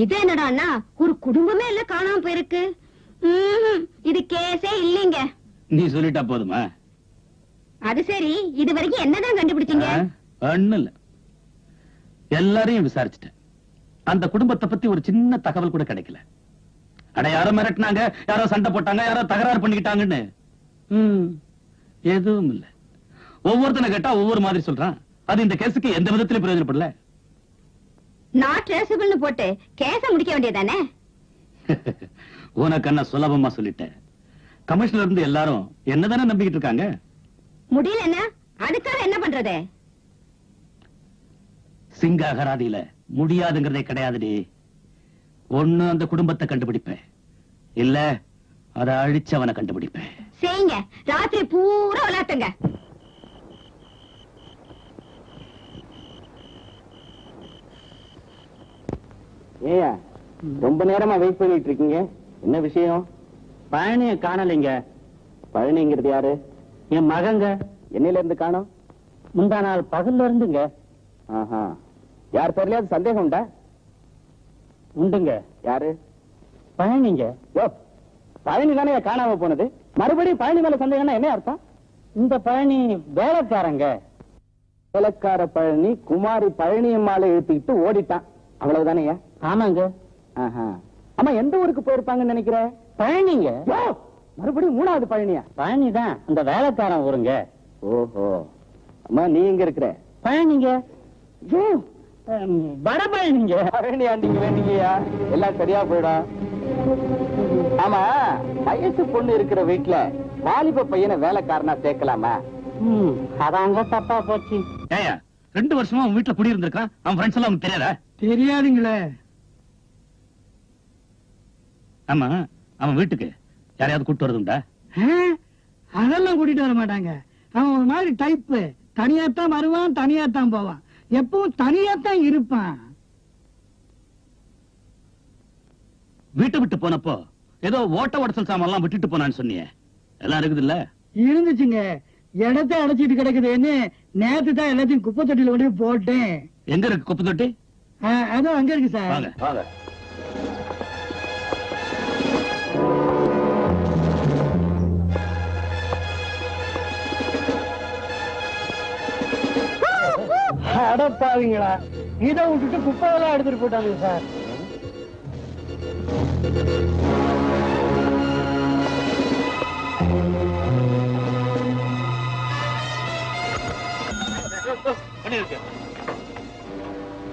S4: இது என்னடான்னா ஒரு குடும்பமே இல்ல காணாம போயிருக்கு. இது கேஸே இல்லீங்க.
S7: நீ சொல்லிட்டா போதுமா?
S4: அது சரி, இது வரைக்கும் என்னதான் கண்டுபிடிச்சீங்க?
S7: ஒண்ணும் இல்ல, எல்லாரையும் விசாரிச்சுட்டேன். அந்த குடும்பத்தை பத்தி ஒரு சின்ன தகவல் கூட கிடைக்கல. அட, யாரோ மிரட்டினாங்க, யாரோ சண்டை போட்டாங்க, யாரோ தகராறு பண்ணிக்கிட்டாங்கன்னு எதுவும் இல்ல. ஒவ்வொருத்தனை கேட்டா ஒவ்வொரு மாதிரி சொல்றான். அது இந்த கேஸுக்கு எந்த விதத்திலும் பிரயோஜனப்படல.
S4: நாட் ட்ரேசபிள்னு போட்டு கேஸ முடிக்க வேண்டியதானே?
S7: உனக்கு என்ன சுலபமா சொல்லிட்டேன். கமிஷனர் இருந்து எல்லாரும் என்னதானே நம்பிக்கிட்டு இருக்காங்க.
S4: முடியலன்னா அதுக்காக என்ன பண்றது?
S7: சிங்க அகராதியில முடியாதுங்கிறதே கிடையாதுடி. ஒண்ணு அந்த குடும்பத்தை கண்டுபிடிப்பேன், இல்ல அதை அழிச்சவனை கண்டுபிடிப்பேன்.
S4: செய்யுங்க, ராத்திரி பூரா விளையாட்டுங்க.
S1: ஏயா ரொம்ப நேரமா வெயிட் பண்ணிட்டு இருக்கீங்க, என்ன விஷயம்? பழனிய காணலைங்க. பழனிங்கிறது யாரு? என் மகங்க. என்னையில இருந்து காணோம்? முந்தா நாள் பகல்ல இருந்துங்க. ஆஹா, யார் தெரியலையாவது சந்தேகம் உண்டா? உண்டுங்க. யாரு? பழனிங்க. யோ, பழனி தானே காணாம போனது, மறுபடியும் பழனி மேல சந்தேகம்னா என்ன அர்த்தம்? இந்த பழனி வேலைக்காரங்க. வேலைக்கார பழனி குமாரி பழனியம்மாளை இழுத்துக்கிட்டு ஓடிட்டான், அவ்வளவுதானே? ஆமாங்க. ஆமா, எந்த ஊருக்கு போயிருப்பாங்கன்னு நினைக்கிற? பழனிங்க. மறுபடியும் மூணாவது பழனியா? பழனி தான் அந்த வேலைக்காரன் ஊருங்க. ஓஹோ, அம்மா நீ எங்க இருக்கிற? பழனிங்க. வட பழனிங்க. பழனி ஆண்டிங்க வேண்டிங்கயா, எல்லாம் சரியா போயிடும். ஆமா, வயசு பொண்ணு இருக்கிற வீட்டுல வாலிப பையனை வேலைக்காரனா சேர்க்கலாமா? அதாங்க தப்பா போச்சு.
S7: ஏயா 2 வருஷமா அவன் வீட்டுல குடி இருந்திருக்கான், அவன் ஃப்ரெண்ட்ஸ் எல்லாம் அவனுக்கு தெரியாதா?
S1: தெரியாதுங்களே.
S7: ஆமா, அவன் வீட்டுக்கு யாரையாவது கூட்டு வருதுண்டா?
S1: அதெல்லாம் கூட்டிட்டு வர மாட்டாங்க. அவன் ஒரு மாதிரி டைப், தனியாத்தான் வருவான், தனியாத்தான் போவான், எப்பவும் தனியாத்தான் இருப்பான்.
S7: வீட்டை விட்டு போனப்போ ஏதோ ஓட்ட உடசல் சாமான் எல்லாம் விட்டுட்டு போனான்னு சொன்னியே, எல்லாம் இருக்குது இல்ல?
S1: இருந்துச்சுங்க, இடத்தை அடைச்சிட்டு கிடக்குதுன்னு நேத்து தான் எல்லாத்தையும் குப்பை தொட்டியில கொண்டு போய் போட்டேன்.
S7: எங்க இருக்கு குப்பை தொட்டி?
S1: அதோ அங்க இருக்கு சார்.
S7: வாங்க வாங்க.
S1: அடப்பாவீங்களா, இதை விட்டுட்டு குப்பையெல்லாம் எடுத்துட்டு போட்டாங்க சார்.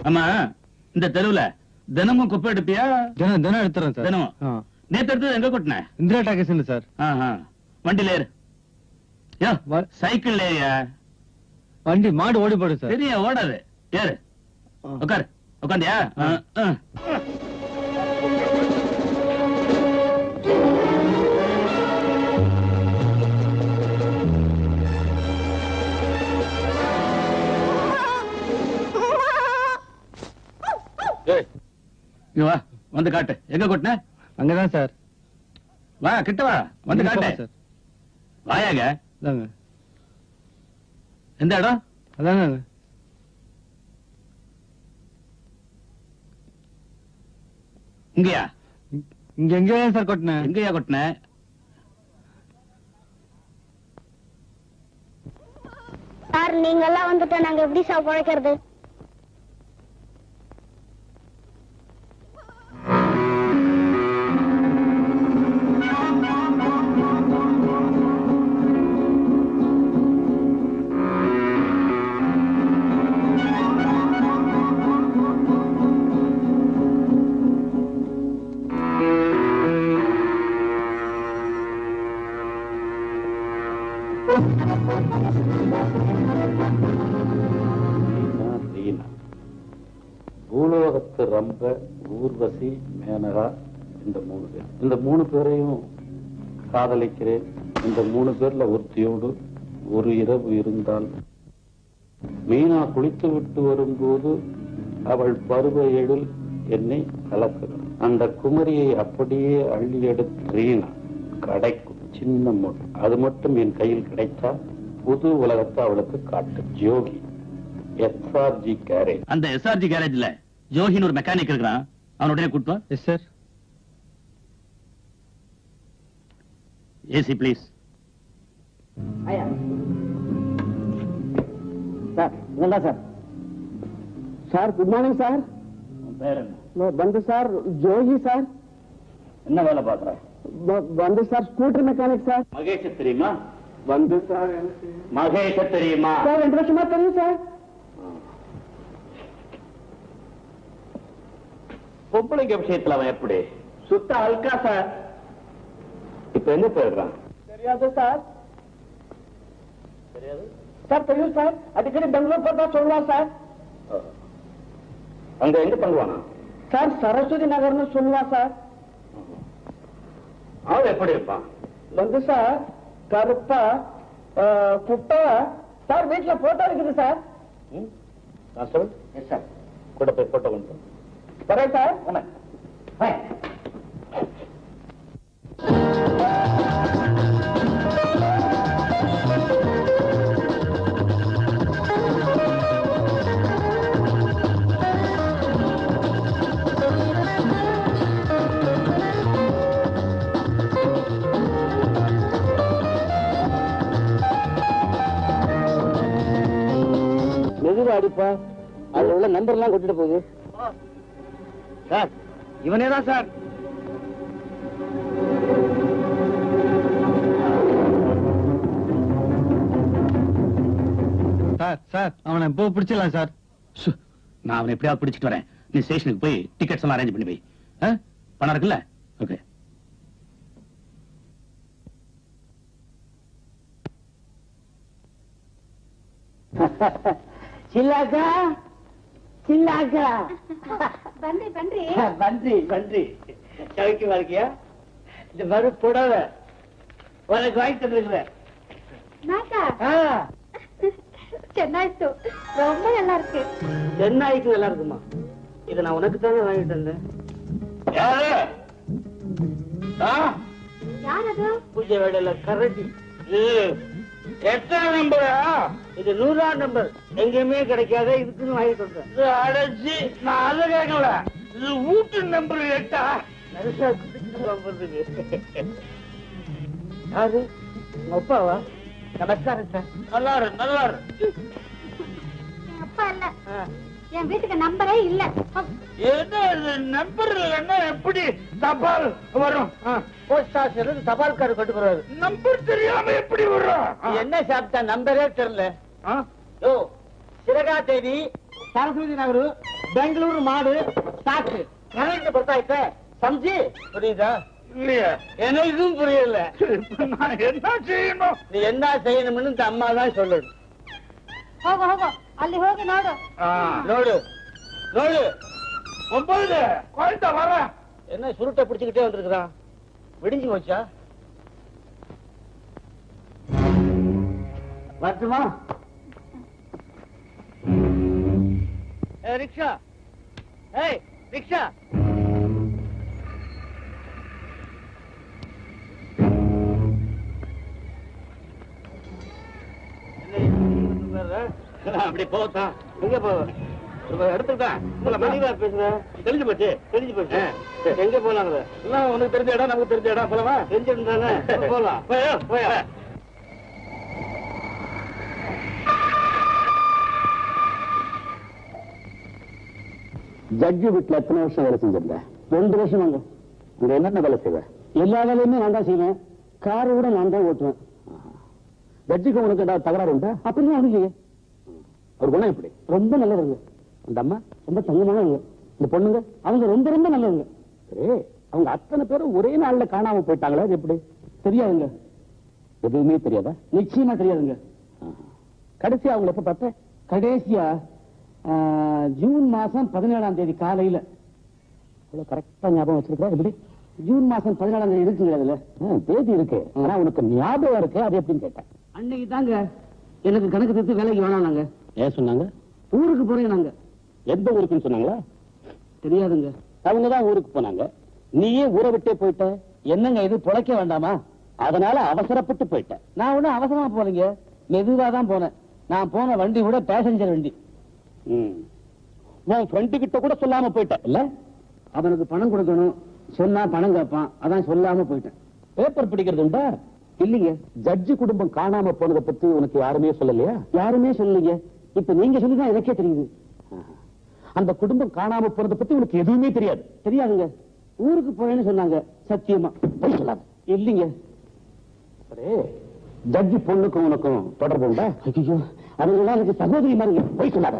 S7: ஆமா, இந்த தெருவுல தினமும் குப்பை எடுப்பியா?
S6: தினம் எடுத்துறேன் சார்.
S7: தினமும். நேத்து எடுத்தது எங்க கொட்டின?
S6: இந்திரா டாக்கீஸ்ல சார்.
S7: வண்டியில ஏறு. யோ, சைக்கிள் ஏறியா?
S6: வண்டி மாடு ஓடி போடு சார்.
S7: சரியா ஓடாது, ஏறு. உட்காரு. உட்காந்தியா? வா, வந்து காட்டு. எங்க கொட்டின?
S6: அங்கதான் சார்.
S7: வா, கிட்ட வா, வந்து காட்டு
S6: சார்.
S7: வாயாங்க.
S6: அதாங்க.
S7: எந்த இடம்?
S6: அதாங்க.
S7: இங்கயா?
S6: இங்க எங்கயா சார் கொட்டினேன்?
S7: எங்கயா கொட்டின?
S4: சார், நீங்க எல்லாம் வந்துட்டு நாங்க எப்படி சார் பழைக்கிறது?
S8: பூலோகத்து ரம்ப, ஊர்வசி, மேனகா, இந்த 3 பேர். இந்த 3 பேரையும் காதலிக்கிறேன். இந்த 3 பேர்ல ஒருத்தியோடு ஒரு இரவு இருந்தால், மீனா குளித்து விட்டு வரும்போது அவள் பருவ எழில் என்னை கலக்குகிறாள். அந்த குமரியை அப்படியே அள்ளி எடுத்து ரீனா கிடைக்கும். சின்ன மொழி, அது மட்டும் என் கையில் கிடைத்தா புது உலகத்தை அவளுக்கு காட்டு. Jogi, SRG garage.
S7: அந்த எஸ்ஆர்ஜி கேரேஜ்ல ஜோகின்னு ஒரு மெக்கானிக் இருக்கிறான், அவனுடைய கூட்டு வா.
S6: Yes sir.
S7: AC please.
S1: Sir, நல்லா sir. Sir, good morning sir.
S7: பேர் என்ன?
S1: வந்து சார், ஜோகி சார்.
S7: என்ன வேலை பாக்குற?
S1: வந்து sir, scooter mechanic sir.
S7: Mahesh தெரியுமா?
S1: வந்து சார்.
S7: மகேஷ தெரியுமா?
S1: சார், 2 வருஷமா தெரியும் சார்.
S7: பொம்பளைங்க விஷயத்துல அவன் எப்படி?
S1: சுத்த அல்கா சார்.
S7: இப்ப எங்க போயிடுறான்?
S1: தெரியாது சார்.
S7: தெரியாது.
S1: சார் தெரியும் சார், அடிக்கடி பெங்களூர் பார்த்தா சொல்லுவான் சார்.
S2: அங்க எங்க தங்குவானா?
S1: சார் சரஸ்வதி நகர்னு சொல்லுவான் சார்.
S2: அவன் எப்படி இருப்பான்?
S1: வந்து சார் கருப்பா குப்பா சார். வீட்டுல போட்டோ இருக்குது சார்.
S2: கான்ஸ்டபிள், எஸ் சார், கூட போய் போட்டோ கொண்டு
S1: வரேன் சார். மெதுவா அடிப்பா, அதுல உள்ள நம்பர் எல்லாம் கொட்டிட்டு போகுது. சார் இவனே தான் சார்.
S5: சார் சார் அவனை இப்போ பிடிச்சிடலாம் சார்.
S7: நான் அவனை எப்படியாவது பிடிச்சிட்டு வரேன். நீ ஸ்டேஷனுக்கு போய் டிக்கெட்ஸ் எல்லாம் அரேஞ்ச் பண்ணி போய். பணம் இருக்குல்ல? ஓகே.
S1: சில்லாக்கா சில்லாக்கா.
S3: பன்றி பன்றி
S1: பன்றி பன்றி சவுக்கியமா இருக்கியா? இந்த மறு புடவை உனக்கு வாங்கி தந்துருக்குறேன்.
S3: நாக்கா ಚೆನ್ನಾಯ್ತು, ரொம்ப நல்லா இருக்கு.
S1: சென்னாய்க்கு நல்லா இருக்குமா? இதை நான் உனக்கு தானே வாங்கிட்டு வந்தேன்.
S2: யாரு?
S3: யாரது?
S1: பூஜை வேலையில கரடி.
S2: எத்தனை நம்பரா?
S1: இது 100ஆம் நம்பர், எங்கேயுமே கிடைக்காத, இதுக்குன்னு வாங்கிட்டு வந்தேன்.
S2: அடைச்சி நான் அதை கேட்கல. இது வீட்டு நம்பர் 8.
S1: நரிசா குடிச்சிட்டு போறதுக்கு. யாரு? உங்க அப்பாவா? நமஸ்காரம் சார்.
S2: நல்லா இரு, நல்லா இரு.
S3: என் அப்பா இல்ல, என் வீட்டுக்கு நம்பரே இல்ல.
S2: என்ன இது நம்பர் இல்லைன்னா எப்படி தபால் வரும்?
S1: போஸ்ட் ஆஃபீஸ்ல தபால்காரர் கொண்டு போறாரு.
S2: நம்பர் தெரியாம எப்படி வரும்?
S1: என்ன சாப்பிட்டா நம்பரே தெரியல. ஓ சிறகா தேதி, சரஸ்வதி நகர், பெங்களூர் மாடு, சாக்கு கரெக்ட் பத்தாயிட்ட சம்ஜி. புரியுதா?
S2: இல்லையா?
S1: எனக்கும் புரியல.
S2: நான் என்ன செய்யணும்?
S1: நீ என்ன செய்யணும்னு இந்த அம்மா தான் சொல்லணும்.
S3: ಹೋಗು ಹೋಗು, ಅಲ್ಲಿ ಹೋಗಿ ನೋಡು.
S1: Node node.
S2: 9 குழந்தை வர.
S1: என்ன சுருட்டை பிடிச்சுக்கிட்டே வந்திருக்கிறான்? விடிஞ்சு போச்சா? வரட்டுமா? ரிக்ஷா, ஏய் ரிக்ஷா.
S2: அப்படி போத்தான்.
S1: எங்க போவ?
S2: எடுத்துக்கிட்டேன்.
S1: தெளிவா பேசுறேன்.
S2: தெரிஞ்சு போச்சு.
S1: தெரிஞ்சு போச்சு. எங்க போலாங்க?
S2: எல்லாம் உனக்கு தெரிஞ்ச இடம், நமக்கு தெரிஞ்ச இடம். போலவா?
S1: தெரிஞ்சிருந்தானே போலாம்.
S2: போயா போயா.
S6: ஜட்ஜி வீட்டுல எத்தனை வருஷம் வேலை செஞ்சிருந்த?
S1: 2 வருஷம் வாங்க.
S6: இங்க என்னென்ன வேலை செய்வ?
S1: எல்லா வேலையுமே நான் தான் செய்வேன். காரை கூட நான் தான் ஓட்டுவேன்.
S6: ஜட்ஜிக்கு உனக்கு ஏதாவது தகராறு உண்டா?
S1: அப்படிலாம் அவனுக்கு
S6: ஒரு குணம் எப்படி?
S1: ரொம்ப நல்லவங்க.
S6: அந்த அம்மா
S1: ரொம்ப தங்கமானவங்க.
S6: இந்த பொண்ணுங்க
S1: அவங்க ரொம்ப ரொம்ப நல்லவங்க.
S6: சரி, அவங்க அத்தனை பேரும் ஒரே நாள்ல காணாம போயிட்டாங்களா? அது எப்படி?
S1: தெரியாதுங்க.
S6: எதுவுமே தெரியாதா?
S1: நிச்சயமா தெரியாதுங்க.
S6: கடைசி அவங்களை எப்ப பார்த்த?
S1: கடைசியா ஜூன் மாசம் 17ஆம் தேதி காலையில.
S6: கரெக்டா ஞாபகம் வச்சிருக்கா? எப்படி?
S1: ஜூன் மாசம் 17ஆம் தேதி இருக்குங்க அதுல.
S6: தேதி இருக்கு, ஆனா உனக்கு ஞாபகம் இருக்கு, அது எப்படின்னு கேட்டேன்.
S1: அன்னைக்கு தாங்க எனக்கு கணக்கு தீர்த்து வேலைக்கு வேணாம்.
S6: ஏன் சொன்னாங்க?
S1: ஊருக்கு போறேன் நாங்க.
S6: எந்த ஊருக்குன்னு சொன்னாங்களா?
S1: தெரியாதுங்க.
S6: அவங்கதான் ஊருக்கு போனாங்க. நீயே ஊரை விட்டே போயிட்ட.
S1: என்னங்க இது, பொழைக்க வேண்டாமா?
S6: அதனால அவசரப்பட்டு போயிட்ட.
S1: நான் ஒன்னும் அவசரமா போறீங்க, மெதுவா தான் போனேன். நான் போன வண்டி கூட பேசஞ்சர் வண்டி.
S6: உன் ஃப்ரெண்டு கிட்ட கூட சொல்லாம போயிட்ட இல்ல?
S1: அவனுக்கு பணம் கொடுக்கணும், சொன்னா பணம் கேட்பான், அதான் சொல்லாம போயிட்டேன்.
S6: பேப்பர் பிடிக்கிறது உண்டா?
S1: இல்லைங்க.
S6: ஜட்ஜி குடும்பம் காணாம போனதை பத்தி உனக்கு யாருமே சொல்லலையா?
S1: யாருமே சொல்லலைங்க. இப்ப நீங்க சொல்லிதான் எனக்கே தெரியுது.
S6: அந்த குடும்பம் காணாம போனதை பத்தி உனக்கு எதுவுமே தெரியாது?
S1: தெரியாதுங்க. ஊருக்கு போறேன்னு சொன்னாங்க. சத்தியமா
S6: போய் சொல்லாத.
S1: இல்லைங்க.
S6: ஜட்ஜி பொண்ணுக்கும் உனக்கும் தொடர்பு உண்டா?
S1: ஐயோ, அவங்களாம் எனக்கு சகோதரி மாதிரி.
S6: போய் சொல்லாத.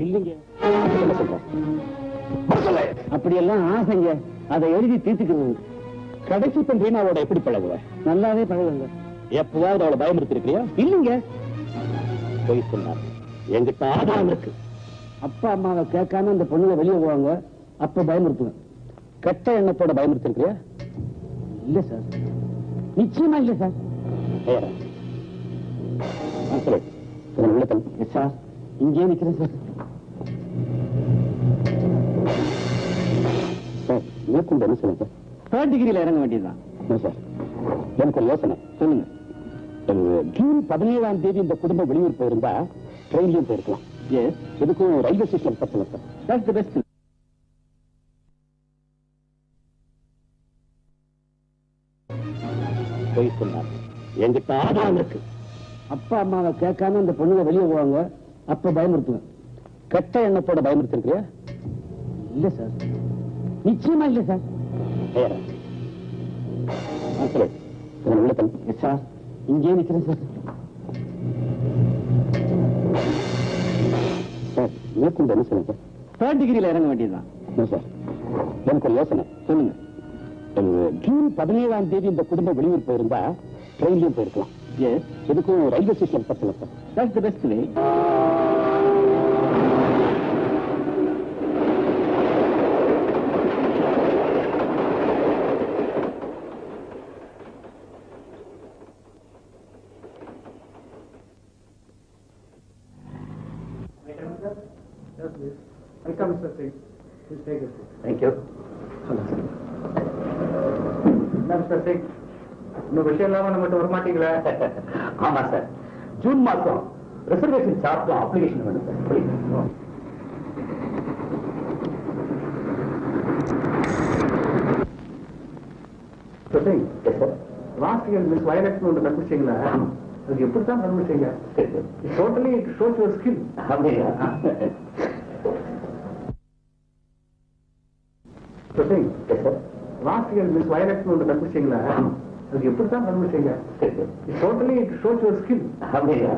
S1: இல்லைங்க.
S6: என்ன சொல்ற?
S1: அப்படியெல்லாம் ஆசைங்க, அதை எழுதி தீர்த்துக்கிறது.
S6: கடைசி பெண் ரீனாவோட எப்படி பழகுவ?
S1: நல்லாவே பழகுங்க.
S6: எப்பவாவது அவளை பயமுறுத்தி இருக்கிறியா?
S1: இல்லைங்க.
S5: போய் சொன்னார். என்கிட்ட ஆதாரம் இருக்கு.
S6: அப்பா அம்மாவை கேட்காம இந்த பொண்ணுங்க வெளியே போவாங்க, அப்ப பயமுறுத்துவேன்.
S5: கெட்ட எண்ணத்தோட பயமுறுத்திருக்கிறியா?
S6: இல்ல சார், நிச்சயமா இல்ல சார். சார், இங்கே நிக்கிறேன் சார்.
S5: சார், மேற்கொண்டு என்ன சொல்லுங்க சார்?
S6: 3rd டிகிரியில இறங்க வேண்டியதுதான்.
S5: சார், எனக்கு ஒரு யோசனை.
S6: சொல்லுங்க.
S5: ஜூன் 17ஆம் தேதி இந்த குடும்பம் வெளியூர் போயிருந்தா ட்ரெயின்லயும் போயிருக்கலாம்.
S6: எஸ்,
S5: எதுக்கும் ரயில்வே ஸ்டேஷன் பத்தல சார்.
S6: That's the best.
S5: போய் சொன்னார். என்கிட்ட ஆதாரம் இருக்கு.
S6: அப்பா அம்மாவை கேட்காம இந்த பொண்ணுங்க வெளியே போவாங்க, அப்ப பயமுறுத்துவேன்.
S5: கெட்ட எண்ணத்தோட பயமுறுத்திருக்கிறியா?
S6: இல்ல சார், நிச்சயமா இல்ல சார். சார், இங்கே நிக்கிறேன் சார்.
S5: சார், மேற்கொண்டு என்ன சொல்லுங்க சார்?
S6: 3rd டிகிரியில இறங்க வேண்டியதுதான்.
S5: சார், எனக்கு ஒரு யோசனை.
S6: சொல்லுங்க.
S5: ஜூன் 17ஆம் தேதி இந்த குடும்பம் வெளியூர் போயிருந்தா ட்ரெயின்லயும் போயிருக்கலாம்.
S6: எஸ்,
S5: எதுக்கும் ரயில்வே ஸ்டேஷன் பத்தல sir.
S6: That's the best way.
S2: Welcome, Mr. Singh. Please take a seat.
S5: Thank you.
S2: Mr. Singh, இன்னும் விஷயம் இல்லாம நம்மகிட்ட வரமாட்டீங்களா?
S5: ஆமா சார், ஜூன் மாசம் ரிசர்வேஷன் சார்ட்டும் அப்ளிகேஷன் வேணும் sir. Please.
S2: Mr. Singh,
S5: Yes, sir.
S2: last year Miss Violet ஒன்று கண்டுபிடிச்சீங்களா? அது எப்படி தான் கண்டுபிடிச்சீங்க? Totally it shows your skill.
S5: அப்படியா?
S2: Mr. Singh,
S5: Yes, sir.
S2: last year Miss Violet ஒன்று கண்டுபிடிச்சீங்களா? அது எப்படி தான் கண்டுபிடிச்சீங்க? Totally it shows your skill.
S5: அப்படியா?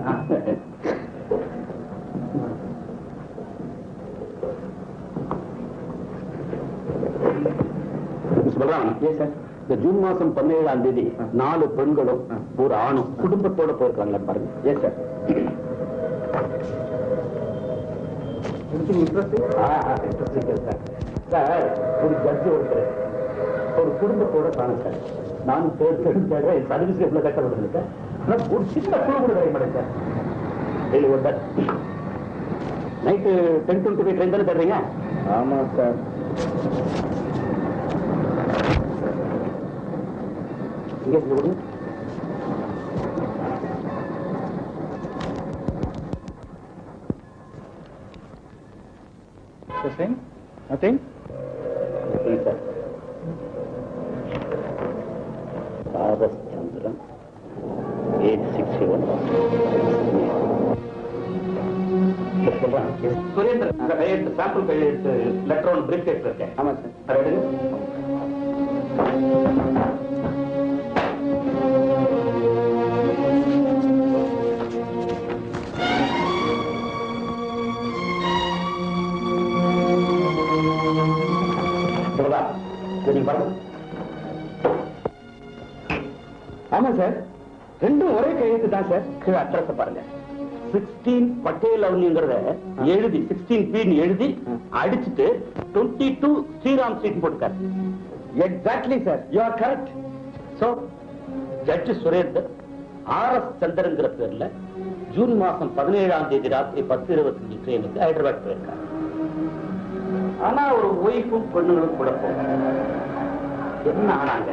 S5: சொல்றாங்க.
S6: Yes sir.
S5: இந்த ஜூன் மாசம் 17ஆம் தேதி 4 பெண்களும் ஒரு ஆணும் குடும்பத்தோட போயிருக்காங்களா பாருங்க.
S6: Yes sir.
S2: Anything interesting?
S5: Sir, ஒரு ஜட்ஜி ஒருத்தர் ஒரு குடும்பத்தோட காணும் சார். நான் தேர்ந்தெடுத்த சர்வீஸ் எவ்வளவு கஷ்டப்பட்டிருக்கேன். ஒரு சின்ன குழு கூட வரைய மாட்டேன் சார். டெய்லி ஒரு நைட்டு 10:25 ட்ரெயின் தானே தர்றீங்க?
S6: ஆமா சார்.
S5: இங்கே கொடுங்க.
S2: Mr. Singh, nothing?
S5: Sir, RS Chandran, age 61. Surendran, அந்த கையெழுத்து சாம்பிள் கையெழுத்து லெட்டர் ஒன் பிரீஃப் கேஸ்ல இருக்கேன்.
S6: ஆமா சார்.
S5: அதை எடுங்க.
S6: ஆமா சார், ரெண்டும் ஒரே கையெழுத்து தான் சார்.
S5: கீழே அட்ரஸ் பாருங்க. 16 பட்டேல் அவனிங்கிறத எழுதி 16 எழுதி அடிச்சுட்டு 22 ஸ்ரீராம் ஸ்ட்ரீட் போட்டுக்காரு.
S6: Exactly sir, you are correct.
S5: So judge Surender R சந்திரங்கிற பேர்ல ஜூன் மாசம் 17ஆம் தேதி ராத்திரி 10:25 ட்ரெயினுக்கு ஹைதராபாத் போயிருக்காரு. ஆனா ஒரு ஒய்ஃபும் பெண்ணுங்களும் கூட போவாங்க. என்ன ஆனாங்க?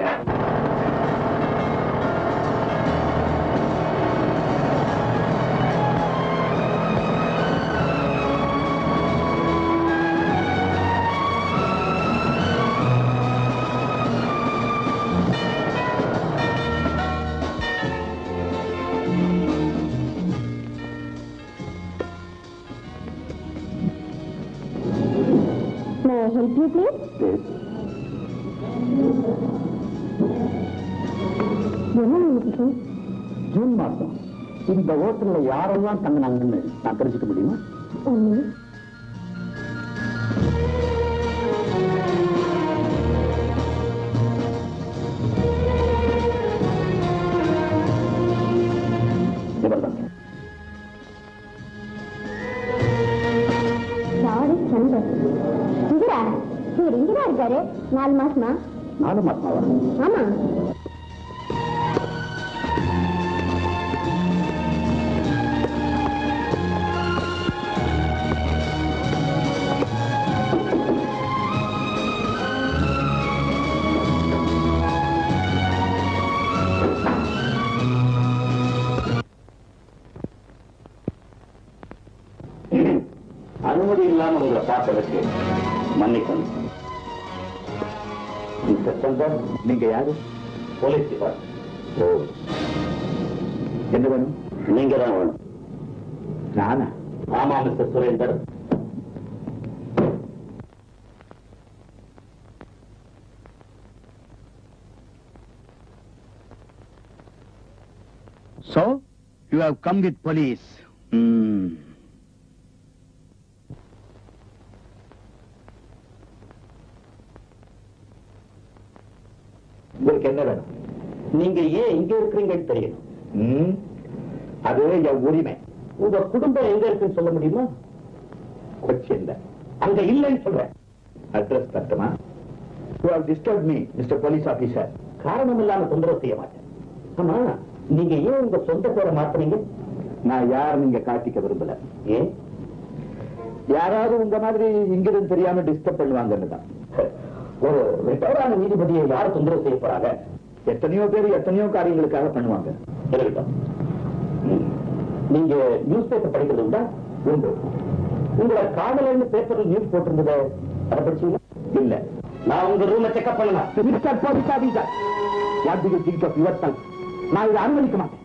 S4: May I help you, please? என்ன நினைக்கிறீங்க?
S5: ஜூன் மாசம் இந்த ஹோட்டல்ல யாரெல்லாம் தங்கினாங்கன்னு நான் தெரிஞ்சுக்க முடியுமா?
S4: ஒண்ணு,
S5: இவர்தான்.
S4: இவர் இங்கதான் இருக்காரு 4 மாசமா?
S6: 4 மாசமாவா?
S4: ஆமா.
S8: அனுமதி இல்லாம உங்களை பார்த்ததுக்கு மன்னிக்கணும். மிஸ்டர் சந்தர், நீங்க யாரு? Police department. ஓ, என்ன வேணும்? நீங்க தான் வேணும். நானா? ஆமா mister Surender.
S7: So, you have come with police.
S8: உங்களுக்கு என்ன வேணும்? நீங்க ஏன் இங்க இருக்கிறீங்கன்னு தெரியும். அது என் உரிமை. உங்க குடும்பம் எங்க இருக்குன்னு சொல்ல முடியுமா? கொச்சின்ல. அங்க இல்லைன்னு சொல்றேன். Address தட்டுமா? You have disturbed me, Mr. Police Officer. காரணம் இல்லாம தொந்தரவு செய்ய மாட்டேன். ஆமா, நீங்க ஏன் உங்க சொந்த பேரை மாத்துறீங்க? நான் யார் நீங்க காட்டிக்க விரும்பல. ஏன்? யாராவது உங்க மாதிரி இங்கிருந்து தெரியாம டிஸ்டர்ப் பண்ணுவாங்கன்னு தான். ஒரு ரிட்டையர்டான நீதிபதியை யார் தொந்தரவு செய்ய போறாங்க? எத்தனையோ பேர் எத்தனையோ காரியங்களுக்காக பண்ணுவாங்க. இருக்கட்டும். நீங்க நியூஸ் பேப்பர் படிக்கிறது உண்டா? உண்டு. உங்களை காதலன்னு பேப்பர்ல நியூஸ் போட்டிருந்தத அதை படிச்சீங்க? இல்ல. நான் உங்க ரூமை செக்அப் பண்ணலாம். Mister police officer, what do you think of your tongue? நான் இதை அனுமதிக்க மாட்டேன்.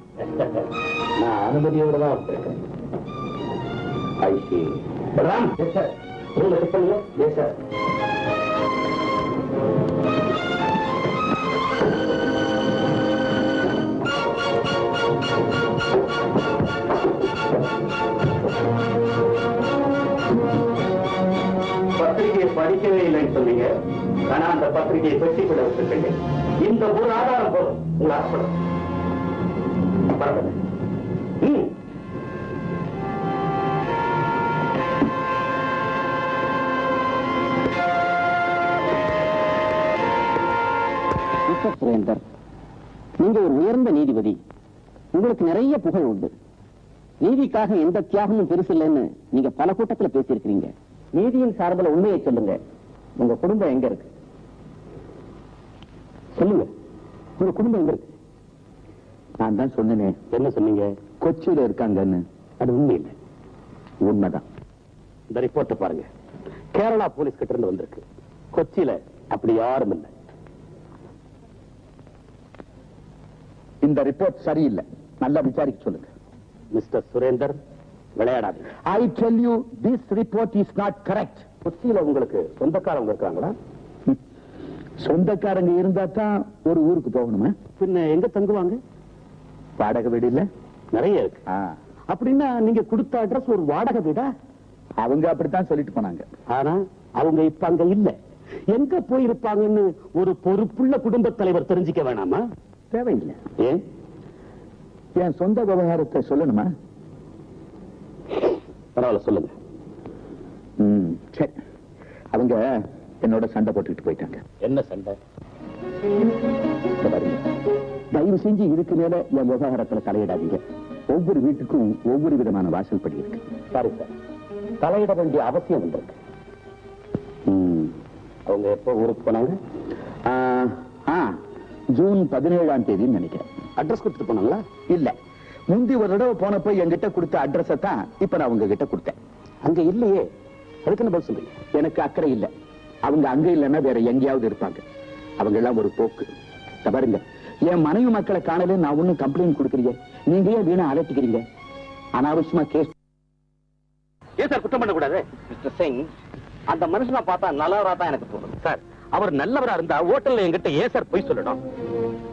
S8: நான் அனுமதியோட தான் வந்திருக்கேன். I see. Balaram, yes sir. ரூமை செக் பண்ணுங்க. Yes sir. பத்திரிகையை படிக்கவே இல்லைன்னு சொன்னீங்க. ஆனா அந்த பத்திரிகையை பெட்டிக்குள்ள வச்சிருக்கீங்க. இந்த ஒரு ஆதாரம் போதும் உங்களை அர்ப்பணம். பரவாயில்ல.
S5: மிஸ்டர் சுரேந்தர், நீங்க ஒரு உயர்ந்த நீதிபதி. உங்களுக்கு நிறைய புகழ் உண்டு. நீதிக்காக எந்த தியாகமும் பெருசு இல்லைன்னு நீங்க பல கூட்டத்தில் பேசியிருக்கிறீங்க. நீதியின் சார்பில் உண்மையை சொல்லுங்க. உங்க குடும்பம் எங்க இருக்கு? சொல்லுங்க, உங்க குடும்பம் எங்க இருக்கு?
S6: நான் தான் சொன்னேனே.
S5: என்ன சொன்னீங்க?
S6: கொச்சியில இருக்காங்கன்னு.
S5: அது உண்மை இல்லை.
S6: உண்மைதான்.
S5: இந்த ரிப்போர்ட்டை பாருங்க. கேரளா போலீஸ் கிட்ட இருந்து வந்திருக்கு. கொச்சியில அப்படி யாரும் இல்லை.
S6: இந்த ரிப்போர்ட் சரியில்லை. நல்லா விசாரிக்க சொல்லுங்க.
S5: மிஸ்டர் சுரேந்தர், விளையாடாது.
S6: I tell you, this report is not correct.
S5: கொச்சியில உங்களுக்கு சொந்தக்காரங்க இருக்காங்களா?
S6: சொந்தக்காரங்க இருந்தா தான் ஒரு ஊருக்கு போகணுமா?
S5: பின்ன எங்க தங்குவாங்க?
S6: வாடகை வீடு இல்ல?
S5: நிறைய இருக்கு. அப்படின்னா நீங்க கொடுத்த அட்ரஸ் ஒரு வாடகை வீடா?
S6: அவங்க அப்படித்தான் சொல்லிட்டு போனாங்க.
S5: ஆனா அவங்க இப்ப அங்க இல்ல. எங்க போயிருப்பாங்கன்னு ஒரு பொறுப்புள்ள குடும்ப தலைவர் தெரிஞ்சுக்க வேணாமா?
S6: தேவையில்லை.
S5: ஏன்?
S6: என் சொந்த விவகாரத்தை சொல்லணுமா?
S5: பரவாயில்ல, சொல்லுங்க.
S6: சரி, அவங்க என்னோட சண்டை போட்டுக்கிட்டு போயிட்டாங்க.
S5: என்ன சண்டை?
S6: தயவு செஞ்சு இதுக்கு மேல என் விவகாரத்துல தலையிடாதீங்க. ஒவ்வொரு வீட்டுக்கும் ஒவ்வொரு விதமான வாசல் படி இருக்கு.
S5: சரி சார், தலையிட வேண்டிய அவசியம் இருக்கு. அவங்க எப்ப ஊருக்கு போனாங்க?
S6: ஜூன் 17ஆம் தேதி நினைக்கிறேன்.
S5: அட்ரஸ் கொடுத்துட்டு போனாங்களா?
S6: இல்ல, முந்தி ஒரு தடவை போனப்போ என்கிட்ட கொடுத்த அட்ரஸை தான் இப்ப நான் உங்க கிட்ட கொடுத்தேன்.
S5: அங்க இல்லையே, அதுக்கு என்ன பதில் சொல்றீங்க?
S6: எனக்கு அக்கறை இல்ல. அவங்க அங்க இல்லைன்னா வேற எங்கேயாவது இருப்பாங்க. அவங்க எல்லாம் ஒரு போக்கு. பாருங்க, என் மனைவி மக்களை காணல நான் ஒன்னும் கம்ப்ளைண்ட் கொடுக்குறீங்க. நீங்க ஏன் வீணா அலட்டிக்கிறீங்க? அனாவசியமா கேஸ்.
S5: ஏன் சார் குற்றம் பண்ணக்கூடாது? மிஸ்டர் சிங், அந்த மனுஷனை பார்த்தா நல்லவரா தான் எனக்கு தோணுது. சார், அவர் நல்லவரா இருந்தா ஹோட்டல்ல என்கிட்ட ஏன் சார் போய் சொல்லணும்?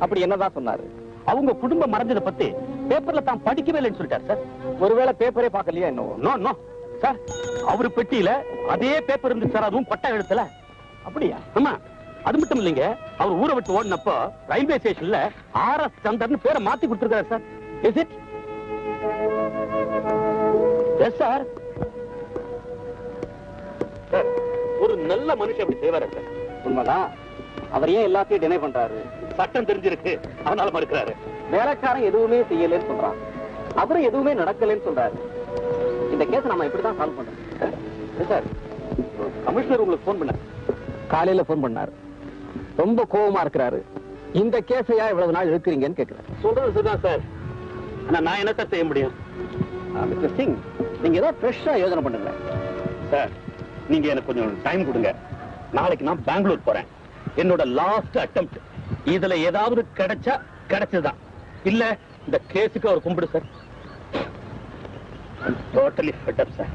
S5: அப்படி என்னதான் சொன்னாரு? அவங்க குடும்பம் மறைஞ்சதை பத்தி பேப்பர்ல தான் படிக்கவே இல்லைன்னு சொல்லிட்டாரு சார். ஒருவேளை பேப்பரே பார்க்கலையா? நோ சார், அவரு பெட்டியில அதே பேப்பர் இருந்து சார், அதுவும் பட்டா எழுத்துல. அப்படியா? ஆமா. அது மட்டும் இல்லைங்க, அவர் ஊரை விட்டு ஓடினப்போ ரயில்வே ஸ்டேஷன்ல RS சந்தர்னு பேரை மாத்தி கொடுத்திருக்காரு sir. Is it? Yes sir. ஒரு
S2: ஒரு நல்ல மனுஷன் அப்படி செய்வாரு சார்.
S5: உண்மைதான். அவர் ஏன் எல்லாத்தையும் டினை பண்றாரு?
S2: சட்டம் தெரிஞ்சிருக்கு, அதனால மறுக்கிறாரு.
S5: வேலைக்காரன் எதுவுமே செய்யலன்னு சொல்றான், அப்புறம் எதுவுமே நடக்கலன்னு சொல்றாரு. இந்த கேஸ் நம்ம இப்படிதான் சால்வ் பண்றோம்.
S2: சார், கமிஷனர் உங்களுக்கு போன் பண்ண
S5: காலையில போன் பண்ணாரு. ரொம்ப கோவமா இருக்கிறாரு. இந்த கேஸையா இவ்வளவு நாள் இழுக்கிறீங்கன்னு கேட்கிறாரு.
S2: சொல்றது சரிதான் சார். ஆனா நான் என்ன சார் செய்ய முடியும்?
S5: மிஸ்டர் சிங், நீங்க ஏதோ ஃப்ரெஷ்ஷா யோசனை பண்ணுங்க
S2: சார். நீங்க எனக்கு கொஞ்சம் டைம் கொடுங்க. நாளைக்கு நான் பெங்களூர் போறேன். என்னோட லாஸ்ட் அட்டெம்ப்ட். இதுல ஏதாவது கிடைச்சா கிடைச்சதுதான், இல்ல இந்த கேஸுக்கு அவர் கும்பிடு sir. Totally fed up sir.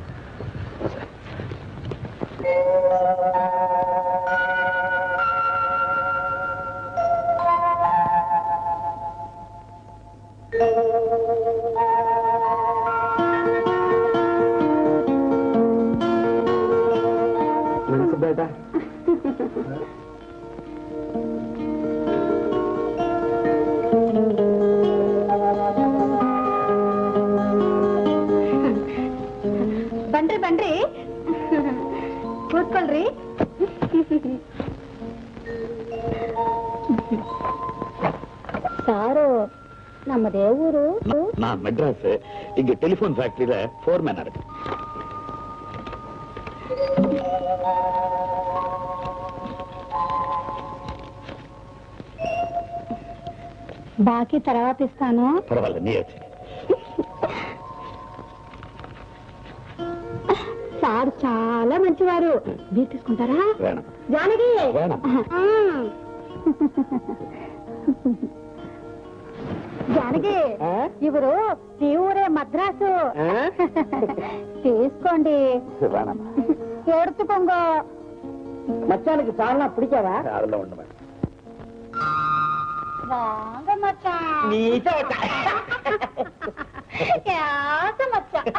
S6: बेटा
S3: बंड्री बंड्री ಕೂತ್ಕೊಳ್ರಿ.
S4: சாரு நம்மதே ஊரு.
S2: நான் மெட்ராஸ். இங்க டெலிபோன் ஃபேக்டரியில ஃபோர்மேனா இருக்கு.
S4: బాకీ తర్వాత ఇస్తాను.
S2: పర్వాలేదు, నీ వచ్చి.
S4: సార్ చాలా మంచివారు. మీరు తీసుకుంటారా?
S2: వేణం
S4: జానకి
S2: వేణం.
S4: జానకి ఇవరు ఈ ఊరే మద్రాసు. తీసుకోండి.
S2: வேணாம்.
S4: எடுத்துக்கோங்க. மச்சானுக்கு சால்னா பிடிக்காதா?
S2: அதெல்லாம் ஒண்ணுமே.
S4: வாங்க மச்சான்.
S2: நீ
S4: யாச மச்சான்.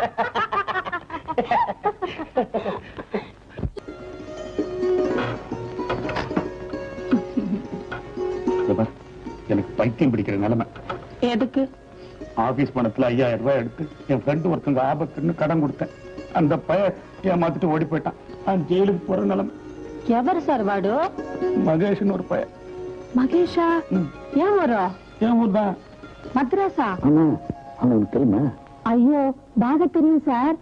S2: எனக்கு பைத்தியம் பிடிக்கிற நிலைமை.
S3: எதுக்கு?
S2: ஆபீஸ் பணத்துல 5000 ரூபாய் எடுத்து என் ஃப்ரெண்டு ஒருத்தங்க ஆபத்துன்னு கடன் கொடுத்தேன். அந்த பையன் ஏமாத்திட்டு ஓடி போயிட்டான். நான் ஜெயிலுக்கு போற நிலைமை.
S3: ఎవరు సార్ వాడు?
S2: மகேஷ்னு ஒரு பையன்.
S3: మగేషా? ఏ ఊరు?
S2: என் ஊர் தான்.
S3: మద్రాసా?
S6: அவனுக்கு தெரியுமா?
S4: అయ్యో బాగా తెలియదు సార్.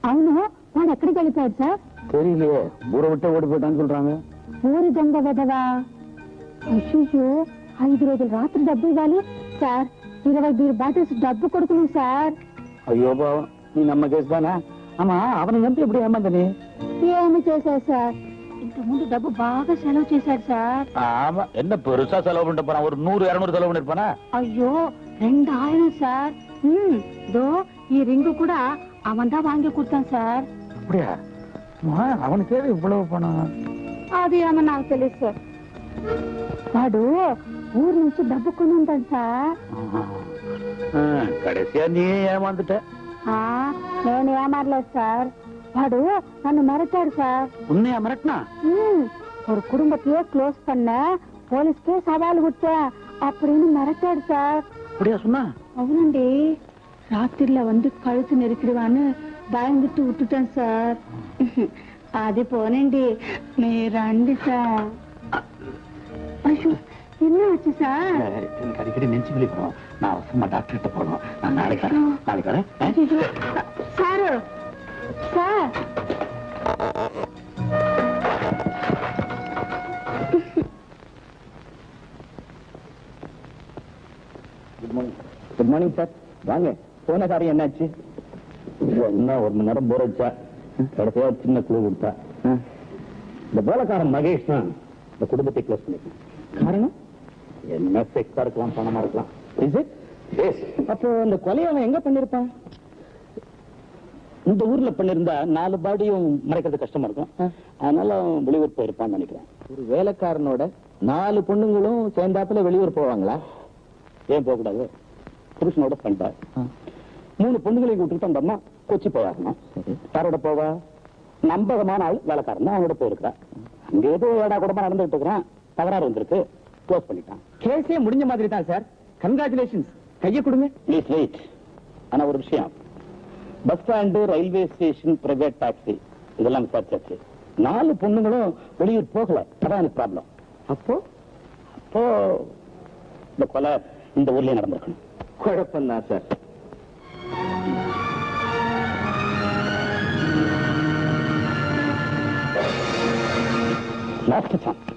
S4: అవును, వాడు ఎక్కడికి వెళ్ళిపోయాడు సార్?
S6: தெரியலையே, ஊரை விட்டு ஓடி போயிட்டான்னு சொல்றாங்க.
S4: ఊరి దొంగ వెదవా. అయ్యో 5 రోజులు రాత్రి డబ్బు ఇవ్వాలి సార్. 20 బీర్ బాటిల్స్ డబ్బు కొడుకును సార్.
S6: ஐயோ பாவம், நீ நம்ம கேஸ் தானே? ஆமா, அவனை நம்பி எப்படி ஏமாந்த நீ?
S4: ఏమి చేశారు సార్? ఇంత ముందు డబ్బు బాగా సెలవు చేశాడు సార్.
S2: ஆமா, என்ன பெருசா செலவு பண்ணிட்டு போறான்? ஒரு 100-200 செலவு பண்ணிருப்பானா?
S4: అయ్యో 2000 సార్. దో ఈ రింగు కూడా அவன் தான் வாங்கி கொடுத்தான் சார்.
S6: அப்படியா? அவனுக்கு ஏது இவ்வளவு பணம்?
S4: అది ఏమో నాకు తెలియదు సార్. వాడు ఊరు నుంచి డబ్బు కొని ఉంటాడు సార్.
S2: கடைசியா நீ ஏமாந்துட்ட.
S4: నేను ఏమారలేదు సార్. వాడు నన్ను మిரட்டாడు సార్.
S6: உன்னையா மிரட்டினா?
S4: ஒரு குடும்பத்தையே க்ளோஸ் பண்ண போலீஸ்க்கே சவால் விட்டேன் அப்படின்னு மிரட்டாడు సార్.
S6: அப்படியா சொன்னா?
S4: అవునండి. రాత్రిలో வந்து కழுத்து நெருக்கிடுவான்னு பயந்துட்டு விட்டுட்டேன் சார். అది పోనండి, మీరు రండి సార్. ஐயோ, என்ன ஆச்சு சார்?
S6: எனக்கு அடிக்கடி நெஞ்சு வலி வரும். நான் அவசரமா டாக்டர் கிட்ட போகணும். நான் நாளைக்கு வரேன்.
S4: Sir sir
S6: good morning sir. வாங்க. போன காரியம் என்னாச்சு? என்ன 1 மணி நேரம் போர் வச்சா, கடைசியா சின்ன குழு கொடுத்தா. இந்த வேலைக்காரன் மகேஷ் தான் இந்த குடும்பத்தை க்ளோஸ் பண்ணிருக்கான். காரணம் என்ன? செக்ஸா இருக்கலாம், பணமா இருக்கலாம். அப்போ இந்த கொலையை அவன் எங்க பண்ணிருப்பான்? இந்த ஊர்ல பண்ணிருந்தா 4 பாடியும் மறைக்கிறது கஷ்டமா இருக்கும். அதனால அவன் வெளியூர் போயிருப்பான்னு நினைக்கிறேன். ஒரு வேலைக்காரனோட 4 பொண்ணுங்களும் சேர்ந்தாப்புல வெளியூர் போவாங்களா? ஏன் போக கூடாது? புருஷனோட பண்ணிட்டா 3 பொண்ணுகளையும் கூப்பிட்டு அந்த அம்மா கொச்சி போவாருன்னா யாரோட போவா? நம்பகமான ஆள் வேலைக்காரன் தான் அவனோட போயிருக்கா. அங்க ஏதோ ஏடா கூடமா நடந்துட்டு இருக்கிறான். தகராறு வந்திருக்கு, க்ளோஸ் பண்ணிட்டான். கேஸே முடிஞ்ச மாதிரி தான் சார். கங்க்ராச்சுலேஷன்ஸ். கையை கொடுங்க. Please wait. ஆனா ஒரு விஷயம், bus stand, railway station, private taxi இதெல்லாம் விசாரிச்சாச்சு. 4 பொண்ணுங்களும் வெளியூர் போகல. அதான் எனக்கு ப்ராப்ளம்.
S1: அப்போ
S6: அப்போ இந்த கொலை இந்த ஊர்லயே நடந்திருக்கணும்.
S1: குழப்பம் தான் சார்.
S6: Last chance.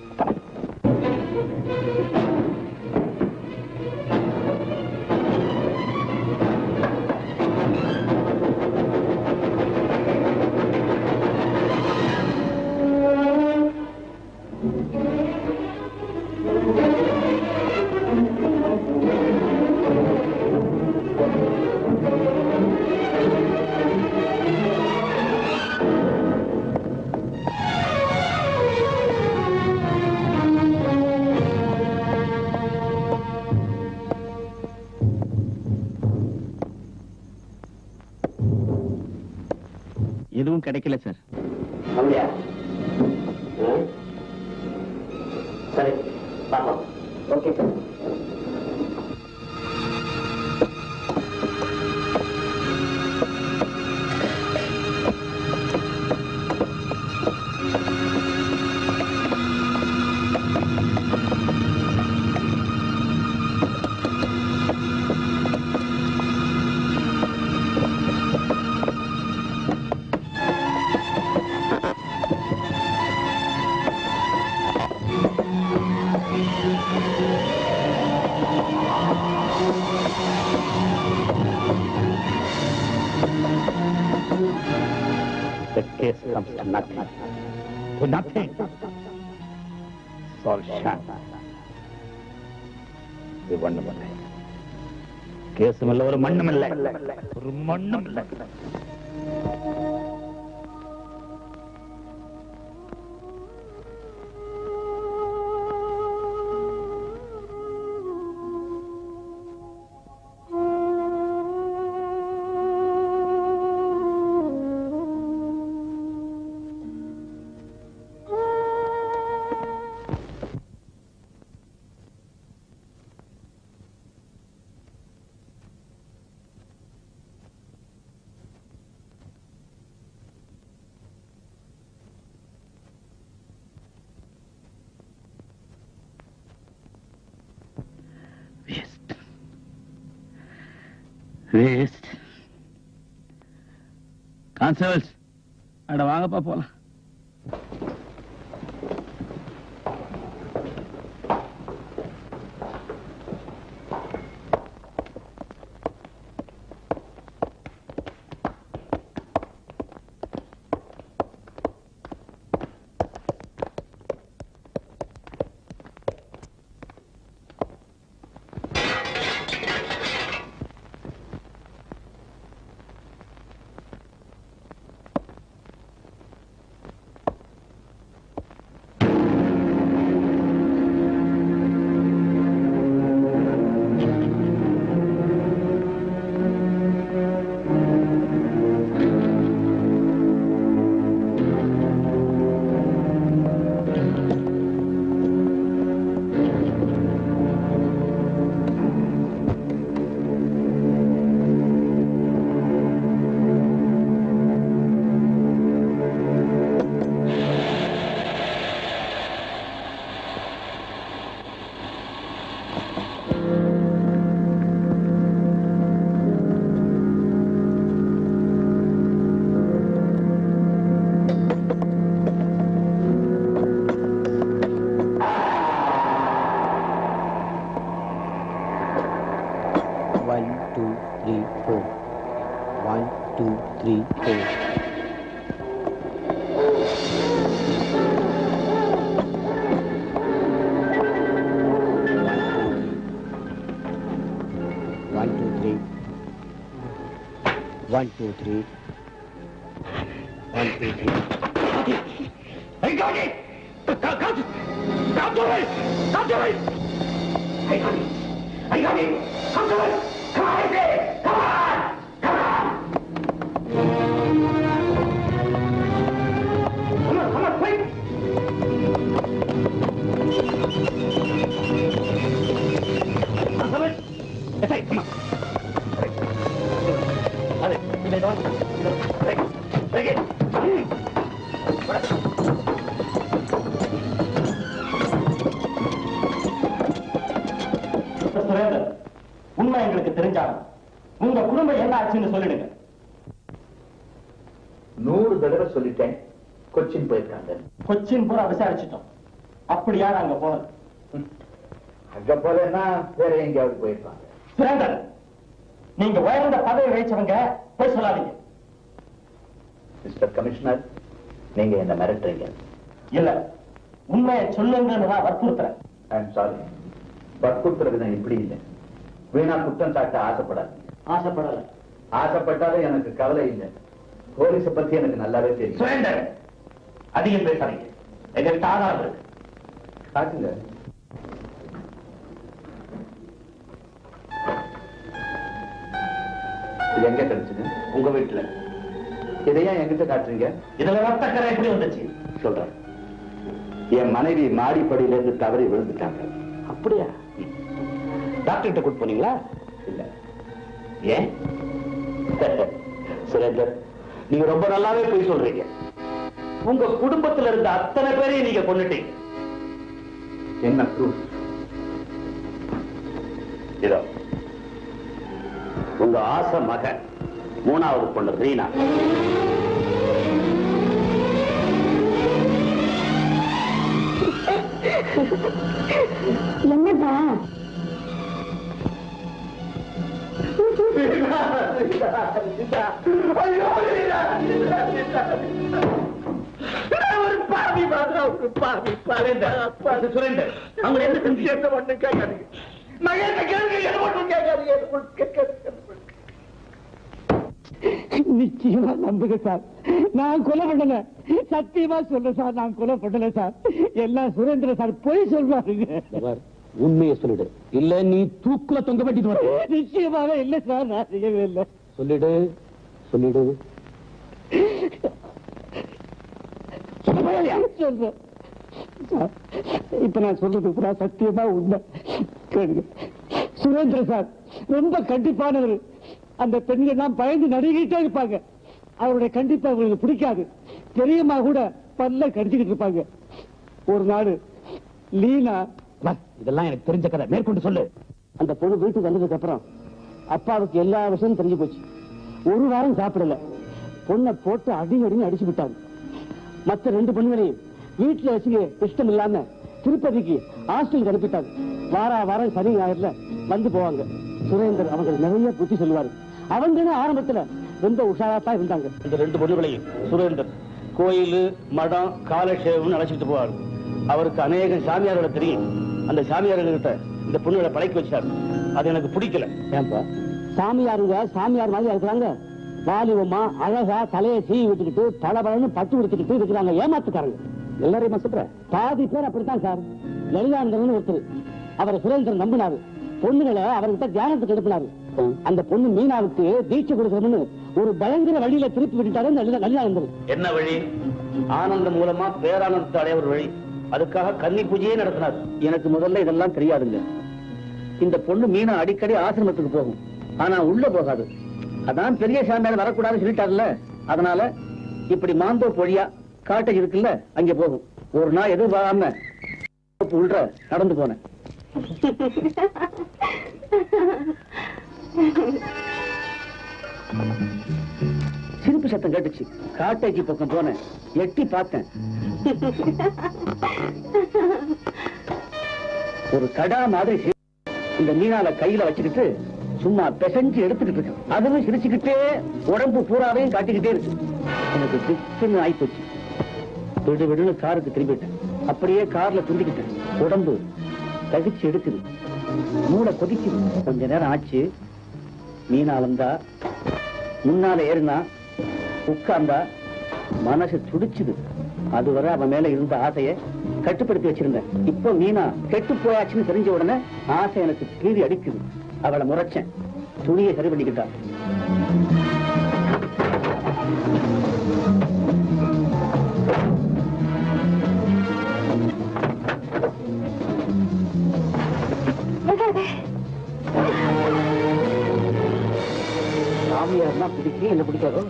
S1: எதுவும் கிடைக்கல சார்.
S5: அப்படியா? சரி பார்க்கலாம்.
S1: Okay sir.
S6: The case comes to nothing. To nothing. It's all sham. இது ஒண்ணும் இல்லை. கேஸும் இல்லை, ஒரு மண்ணும் இல்லை. ஒரு மண்ணும் இல்லை.
S7: வேஸ்ட். கான்ஸ்டபிள்ஸ், அட வாங்கப்பா போலாம்.
S1: One, two, three.
S6: I got it! Come to it! Come to it! I got it! Come to it! Come on, I say! Come on! Come on, quick! Come on! Yes, I, come on! Take it!
S2: தெரிஞ்சாலும் உங்க குடும்பம் என்ன ஆச்சுன்னு சொல்லிடுங்க.
S6: 100 தடவை சொல்லிட்டேன். கொச்சின் போயிருக்காங்க.
S2: கொச்சின் பூரா விசாரிச்சுட்டோம். அப்படி யார் அங்க போனது?
S6: அங்க போலன்னா வேற எங்கேயாவது போயிருப்பாங்க.
S2: சுரேந்தர், நீங்க உயர்ந்த பதவி வகிச்சவங்க, போய் சொல்லாதீங்க.
S6: மிஸ்டர் கமிஷனர், நீங்க என்ன மிரட்டுறீங்க?
S2: இல்ல, உண்மையை சொல்லுங்கன்னு நான் வற்புறுத்துறேன்.
S6: ஐம் சாரி, வற்புறுத்துறது நான் இப்படி இல்லை. வீணா குற்றம் சாட்ட ஆசைப்படாது.
S2: ஆசைப்படல.
S6: ஆசைப்பட்டாலும் எனக்கு கவலை இல்லை. போலீஸை பத்தி எனக்கு நல்லாவே தெரியும்.
S2: சுரேந்தர், அதிகம் பேசாதீங்க. எங்களுக்கு ஆதாரம் இருக்கு.
S6: காட்டுங்க. இது எங்க கிடைச்சது?
S2: உங்க வீட்டுல.
S6: இதையா என்கிட்ட காட்டுறீங்க?
S2: இதுல ரத்தக்கரை எப்படி வந்துச்சு?
S6: சொல்றேன். என் மனைவி மாடிப்படியில இருந்து தவறி விழுந்துட்டாங்க.
S2: அப்படியா? டாக்டர் கிட்ட கூட்டு போனீங்களா?
S6: இல்ல.
S2: ஏன்? சுரேந்தர், நீங்க ரொம்ப நல்லாவே போய் சொல்றீங்க. உங்க குடும்பத்துல இருந்த அத்தனை பேரையும் நீங்க கொன்னுட்டீங்க.
S6: என்ன ப்ரூஃப்?
S2: இதோ உங்க ஆசை மகன் 3வது பொண்ணு ரீனா.
S4: என்னப்பா
S2: ஒரு பாவி மாதிரி, ஒரு பாவி. சுரேந்தர், அவங்க என்ன செஞ்சு ஒண்ணு கேட்காதீங்க.
S1: நிச்சயமா நம்புங்க சார், நான் கொலை பண்ணல. சத்தியமா சொல்றேன் சார், நான் கொலை பண்ணல சார். எல்லாம் சுரேந்திர சார் போய் சொல்றாருங்க.
S5: உண்மையை சொல்லிடு, இல்ல நீ தூக்குல தொங்க வெட்டிட்டு வர.
S1: நிச்சயமாக இல்ல சார், நான் செய்யவே இல்லை.
S5: சொல்லிடு சொல்லிடு.
S1: சொல்றேன் சார், இப்ப நான் சொல்றது பூரா சத்தியமா உண்மை. கேளுங்க. சுரேந்திர சார் ரொம்ப கண்டிப்பானவர். அந்த பெண்கள் எல்லாம் பயந்து நடுங்கிட்டே இருப்பாங்க. அவருடைய கண்டிப்பா அவங்களுக்கு பிடிக்காது. பெரியம்மா கூட பல்ல கடிச்சுக்கிட்டு இருப்பாங்க. ஒரு நாள் லீனா,
S5: இதெல்லாம் எனக்கு தெரிஞ்ச கதை, மேற்கொண்டு சொல்லு.
S1: அந்த பொண்ணு வீட்டுக்கு வந்ததுக்கு அப்புறம் அப்பாவுக்கு எல்லா விஷயமும் தெரிஞ்சு போச்சு. ஒரு வாரம் சாப்பிடல. பொண்ணை போட்டு அடின்னு அடிச்சு விட்டாங்க. மற்ற 2 பொண்ணுகளையும் வீட்டுல வச்சு இஷ்டம் இல்லாம திருப்பதிக்கு ஹாஸ்டலுக்கு அனுப்பிட்டாங்க. வாரம் சனி ஞாயிறுல வந்து போவாங்க. சுரேந்தர் அவங்க நிறைய புத்தி சொல்லுவாரு. அவங்க ஆரம்பத்துல ரொம்ப உஷாராத்தான் இருந்தாங்க.
S5: இந்த 2 பொண்ணுகளையும் சுரேந்தர் கோயில், மடம், காலக்ஷேபம்னு அழைச்சிட்டு போவார். அவருக்கு அநேக சாமியாரோட தெரியும். அந்த சாமியார்கிட்ட இந்த பொண்ணுகளை பழக்கி வச்சாரு. அது எனக்கு பிடிக்கல.
S1: ஏன்பா? சாமியாருங்க சாமியார் மாதிரி இருக்கிறாங்க. வாலிபமா அழகா தலையை சீ விட்டுக்கிட்டு பலபலன்னு பட்டு கொடுத்துக்கிட்டு இருக்கிறாங்க. ஏமாத்துக்காரங்க. எல்லாரையும் சொல்ற பாதி பேர் அப்படித்தான் சார். லலிதானந்தன் ஒருத்தர், அவரை சுரேந்திரன் நம்பினாரு. பொண்ணுகளை அவர்கிட்ட தியானத்துக்கு எடுப்பினாரு. அந்த பொண்ணு மீனாவுக்கு தீட்சை கொடுக்கணும்னு ஒரு பயங்கர வழியில திருப்பி விட்டுட்டாரு லலிதானந்தன்.
S5: என்ன வழி? ஆனந்தம் மூலமா பேரானந்தத்தை அடைய ஒரு வழி. அதுக்காக கன்னி பூஜையே நடத்தினார். எனக்கு முதல்ல இதெல்லாம் தெரியாதுங்க. இந்த பொண்ணு மீனா அடிக்கடி ஆசிரமத்துக்கு போகும், ஆனா உள்ள போகாது. அதான் பெரிய சாமியார் வரக்கூடாதுன்னு சொல்லிட்டாருல்ல. அதனால இப்படி மாந்தோ பொழியா காட்டேஜ் இருக்குல்ல, அங்க போகும். ஒரு நாள் எதிர்பாராம உள்ள நடந்து போனேன். சிரிப்பு சத்தம் கேட்டுச்சு. காட்டேஜி பக்கம் போனேன். எட்டி பார்த்தேன். ஒரு கடா மாதிரி இந்த மீனால கையில வச்சுக்கிட்டு சும்மா பெசஞ்சு எடுத்துக்கிட்டு இருக்கு. அதுவும் சிரிச்சுக்கிட்டே உடம்பு பூராவையும் காட்டிக்கிட்டே இருக்கு. எனக்கு திக்குன்னு ஆயிப்போச்சு. விடு விடுன்னு காருக்கு திரும்பிட்டேன். அப்படியே கார்ல துண்டிக்கிட்டேன். உடம்பு தடிச்சு எடுக்குது, மூளை கொதிக்குது. கொஞ்ச நேரம் ஆச்சு. மீனா வந்தா, முன்னால ஏறினா, உட்கார்ந்தா, மனசு துடிச்சுது. அதுவரை அவன் மேல இருந்த ஆசையை கட்டுப்படுத்தி வச்சிருந்தேன். இப்போ மீனா கெட்டு போயாச்சுன்னு தெரிஞ்ச உடனே ஆசை எனக்கு கீறி அடிக்குது. அவளை முறைச்சேன். துணியை சரி பண்ணிக்கிட்டா. சாமியார்னா பிடிக்கும், என்ன பிடிக்காதோ?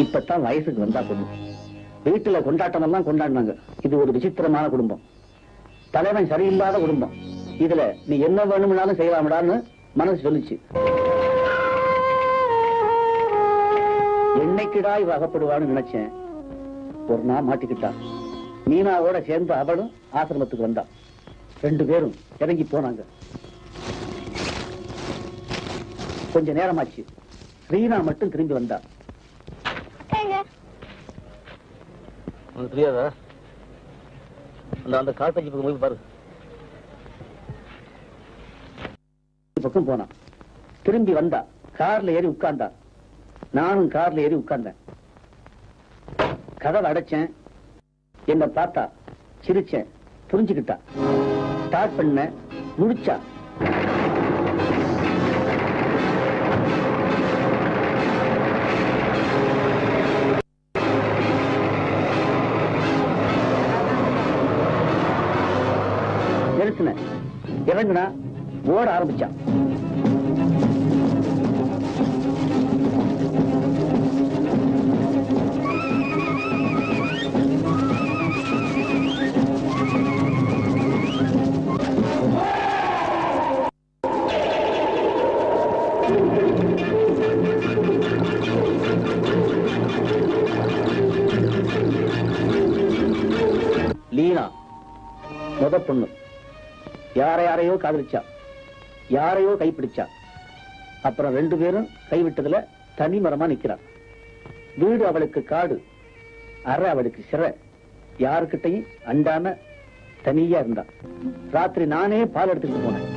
S1: இப்பதான் வயசுக்கு வந்தா பொண்ணு. வீட்டுல கொண்டாட்டம் எல்லாம் கொண்டாடினாங்க. இது ஒரு விசித்திரமான குடும்பம், தலைவன் சரியில்லாத குடும்பம். இதுல நீ என்ன வேணும்னாலும் செய்யலாமடான்னு மனசு சொல்லிச்சு. என்னைக்குடா இவ அகப்படுவான்னு நினைச்சேன். ஒரு நாள் மாட்டிக்கிட்டா. மீனாவோட சேர்ந்து அவளும் ஆசிரமத்துக்கு வந்தா. 2 பேரும் இறங்கி போனாங்க. கொஞ்ச நேரமாச்சு. ரீனா மட்டும் திரும்பி வந்தா. உனக்கு தெரியாதா? அந்த காட்டஞ்சி பக்கம் போய் பாரு. பக்கம் போனா. திரும்பி வந்தா. கார்ல ஏறி உட்கார்ந்தா. நானும் கார்ல ஏறி உட்கார்ந்தேன். கதவை அடைச்சேன். என்ன பார்த்தா, சிரிச்சேன், புரிஞ்சுக்கிட்டா. ஸ்டார்ட் பண்ண, முடிச்சா. நிறுத்தின, இறங்குனா, ஓட ஆரம்பிச்சான். லீனா முத பொண்ணு. யாரையோ காதலிச்சா, யாரையோ கைப்பிடிச்சா. அப்புறம் 2 பேரும் கைவிட்டதுல தனி மரமா நிக்கிறா. வீடு அவளுக்கு காடு, அறை அவளுக்கு சிறை. யாருக்கிட்டையும் அண்டாம தனியா இருந்தா. ராத்திரி நானே பால் எடுத்துட்டு போனேன்.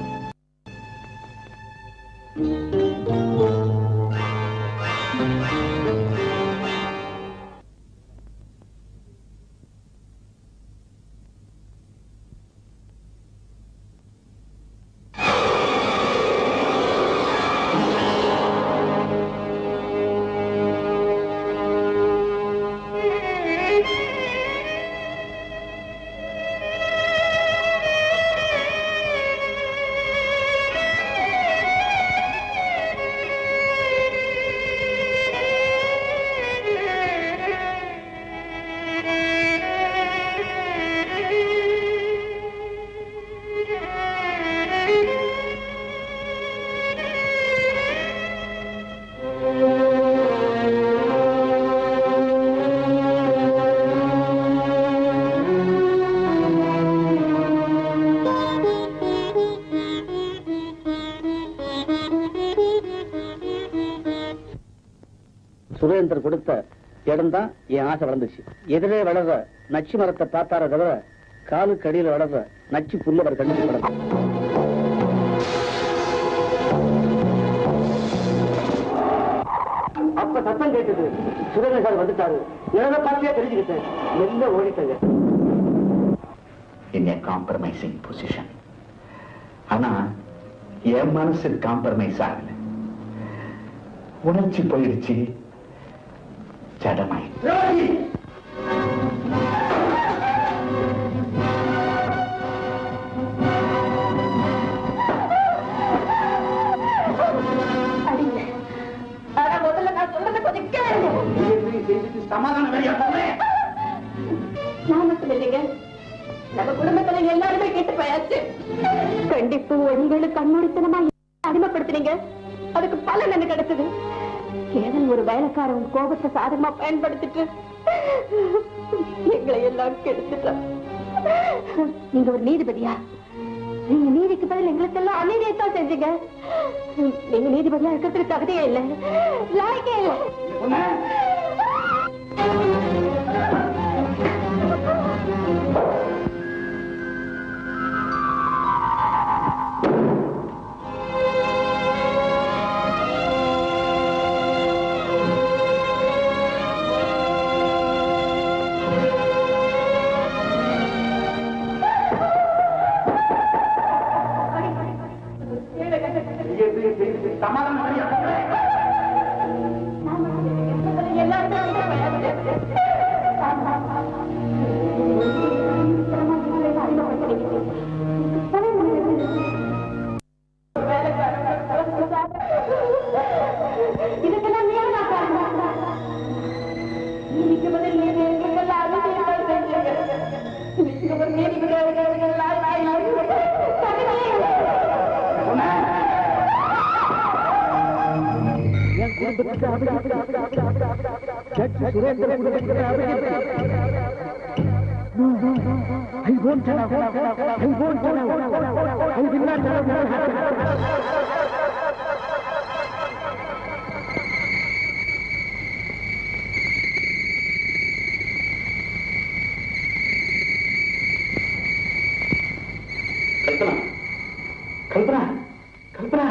S1: சுரேந்தர் கொடுத்த இடம் தான் என் ஆசை வளர்ந்துச்சு. எதிரே வளர்ற நச்சு மரத்தை பார்த்தார தவிர காலுக்கு அடியில் வளர்ற நச்சு புல்ல அவர் கண்ணுக்கு படம். அப்ப சத்தம் கேட்டது. சுரேந்தர் சார் வந்துட்டாரு. எதை பார்த்தியா தெரிஞ்சுக்கிட்டேன். எந்த ஓடிட்டங்க.
S6: in a compromising position. ஆனா என் மனசு காம்ப்ரமைஸ் ஆகல. உணர்ச்சி போயிடுச்சு, ஜடமாய்.
S3: முதல்ல நான் சொல்றதை கொஞ்சம் கேளுங்க.
S2: சமாதானம் வேலையா போறேன்.
S3: நான் மட்டும் இல்லைங்க, நம்ம குடும்பத்துல எல்லாருமே கேட்டு போயாச்சு. கண்டிப்பு ஒழுங்குகளை கண்மூடித்தனமா அடிமைப்படுத்தினீங்க. அதுக்கு பலன் என்ன கிடைச்சது? கேவலம் ஒரு வேலைக்காரன் கோபத்தை சாதகமா பயன்படுத்திட்டு எங்களை எல்லாம் கெடுத்துட்டான். நீங்க ஒரு நீதிபதியா? நீங்க நீதிக்கு பதில் எங்களுக்கு எல்லாம் அநீதியத்தான் செஞ்சீங்க. நீங்க நீதிபதியா இருக்கிறதுக்கு தகுதியே இல்லை, லாய்க்கே இல்லை.
S2: சமாதானம் வேலையா
S6: கல்பனா கல்பனா கல்பனா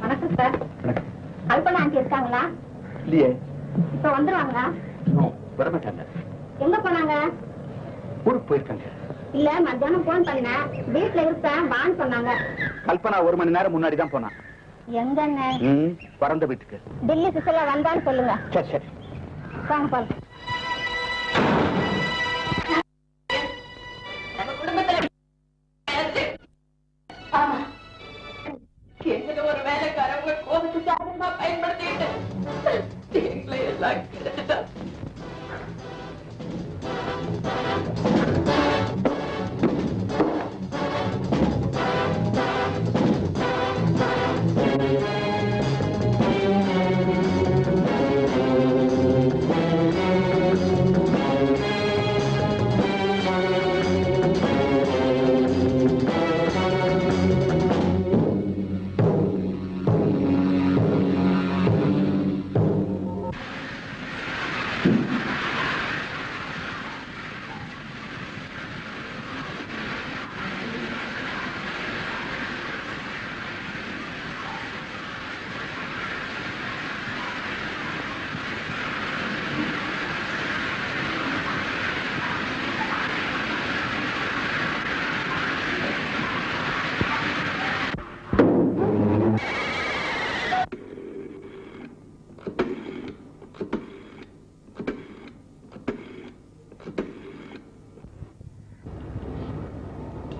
S4: வணக்கம் சார். கல்பனா ஆண்டி இருக்காங்களா?
S6: இல்லையே.
S4: இப்ப வந்துருவாங்களா?
S6: வரமாட்டாங்க.
S4: எங்க போனாங்க?
S6: ஊருக்கு போயிருக்காங்க.
S4: இல்ல, மத்தியானம் போன் பண்ணேன், வீட்டுல இருப்பேன் வான்னு சொன்னாங்க.
S6: கல்பனா 1 மணி நேரம் முன்னாடி தான் போனா.
S4: எங்கன்னு?
S6: பறந்த வீட்டுக்கு.
S4: டில்லி சுசலா வந்தான்னு சொல்லுங்க.
S6: சரி சரி
S4: வாங்க பாரு.
S3: நம்ம குடும்பத்துல ஆமா, எங்களை ஒரு வேலைக்காரவங்க கோபத்து சாதகமா பயன்படுத்திட்டு எங்களை எல்லாம் கெடுத்துட்டா.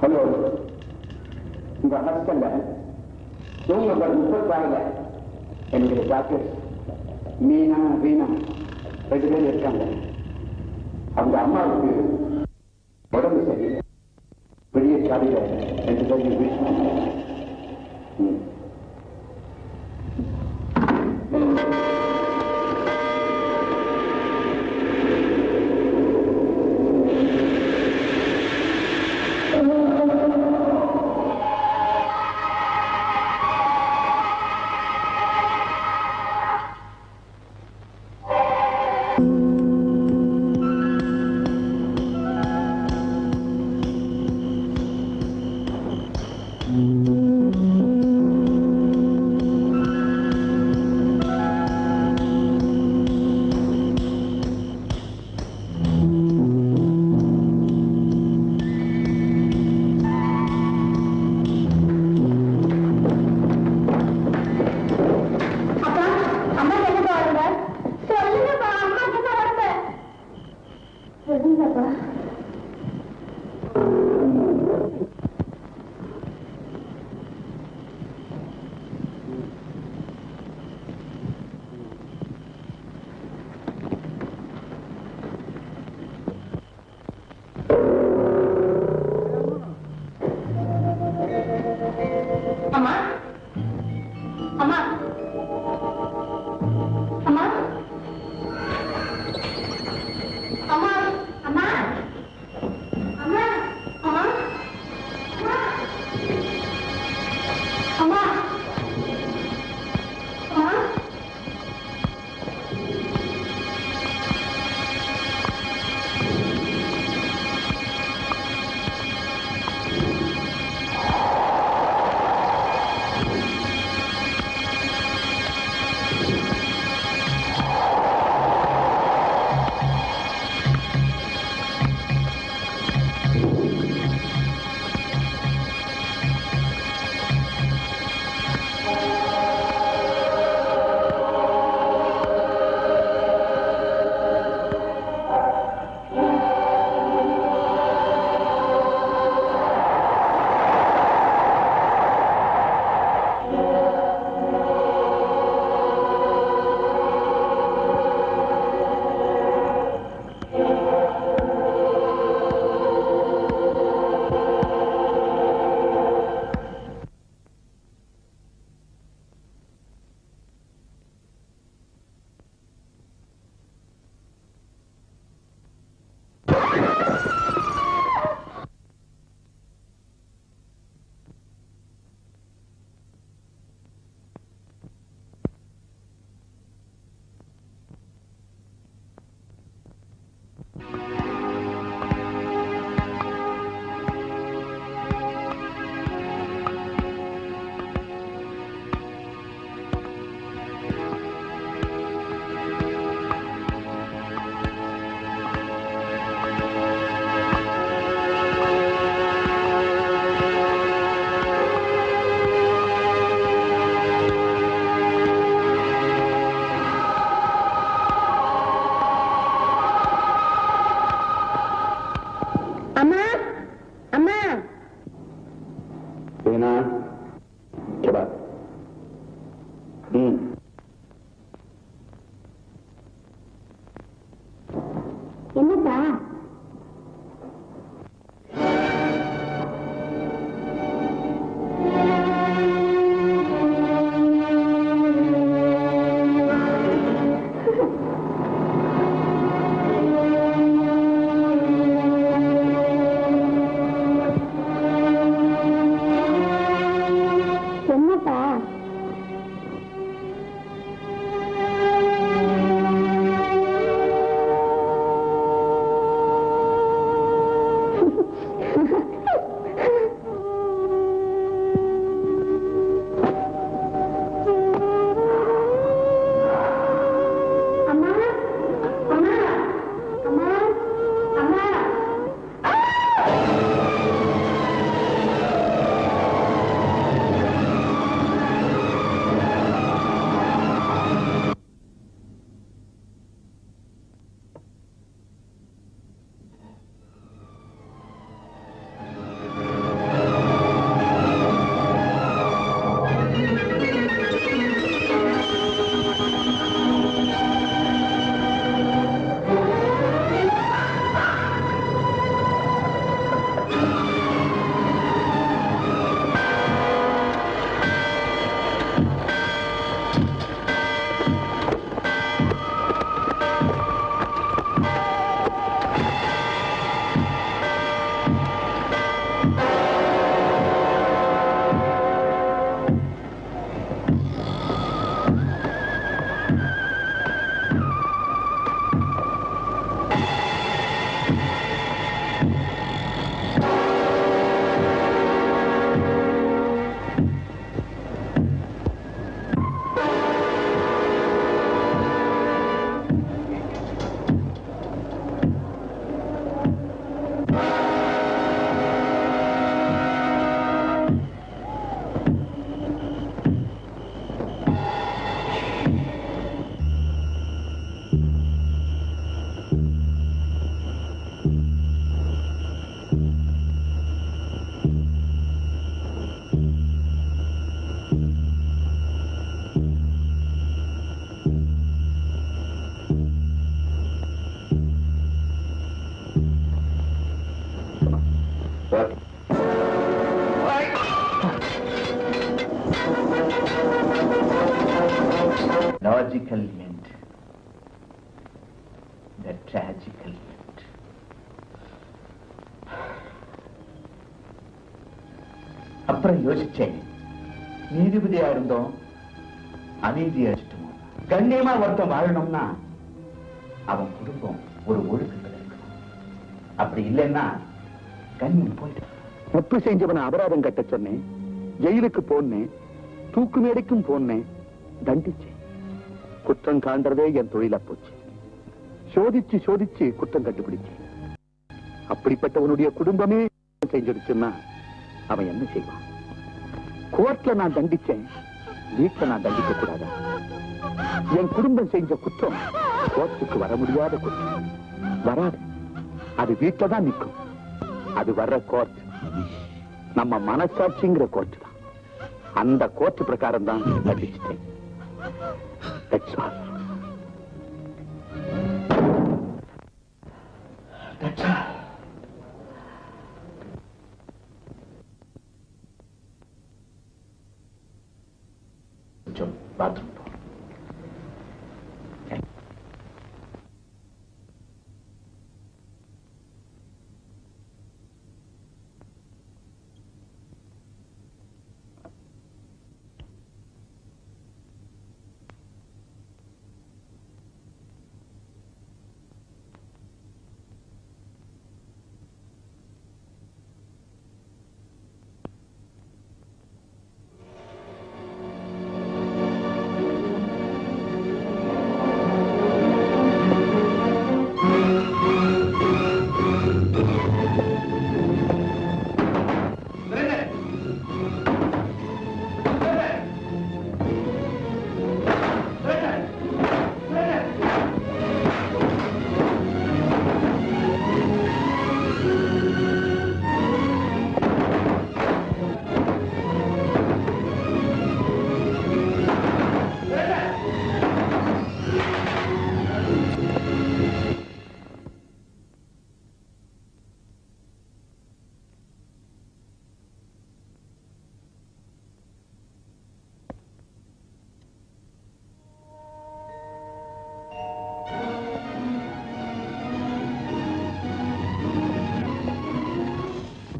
S6: ஹலோ, உங்க ஹாஸ்டல்ல ரூம் நம்பர் 34 என்னுடைய டாக்டர் மீனா வீணா 2 பேர் இருக்காங்க. அவங்க அம்மாவுக்கு உடம்பு சரியில்லை. வெளியே சாலையில 2 பேரும் வீசினாங்க.
S3: அம்மா அம்மா அம்மா அம்மா
S6: லாஜிக்கல் எண்ட், த ட்ராஜிக்கல் எண்ட். அப்புறம் யோசிச்சேன், நீதிபதியா இருந்தோம் அநீதியா வச்சுட்டோம். கண்ணியமா ஒருத்தன் வாழணும்னா அவன் குடும்பம் ஒரு ஒழுக்கத்தில் இருக்கணும். அப்படி இல்லைன்னா கண்ணியம் போயிட்டு. தப்பு செஞ்சவனை அபராதம் கட்ட சொன்னேன், ஜெயிலுக்கு போனேன், தூக்கு மேடைக்கும் போனேன், தண்டிச்சேன். குற்றம் காண்றதே என் தொழிலா போச்சு. சோதிச்சு சோதிச்சு குற்றம் கண்டுபிடிச்சேன். அப்படிப்பட்டவனுடைய குடும்பமே செஞ்சிருச்சுன்னா அவன் என்ன செய்வான்? கோர்ட்ல நான் தண்டிச்சேன், வீட்டுல நான் தண்டிக்க கூடாதா? என் குடும்பம் செஞ்ச குற்றம் கோர்ட்டுக்கு வர முடியாத குற்றம். வராது, அது வீட்டுல தான் நிற்கும். அது வர்ற கோர்ட் நம்ம மனசாட்சிங்கிற கோர்ட் தான். அந்த கோர்ட் பிரகாரம் தான் தண்டிச்சிட்டேன். That's all. That's all. கொஞ்சம் பாத்ரூம் போ.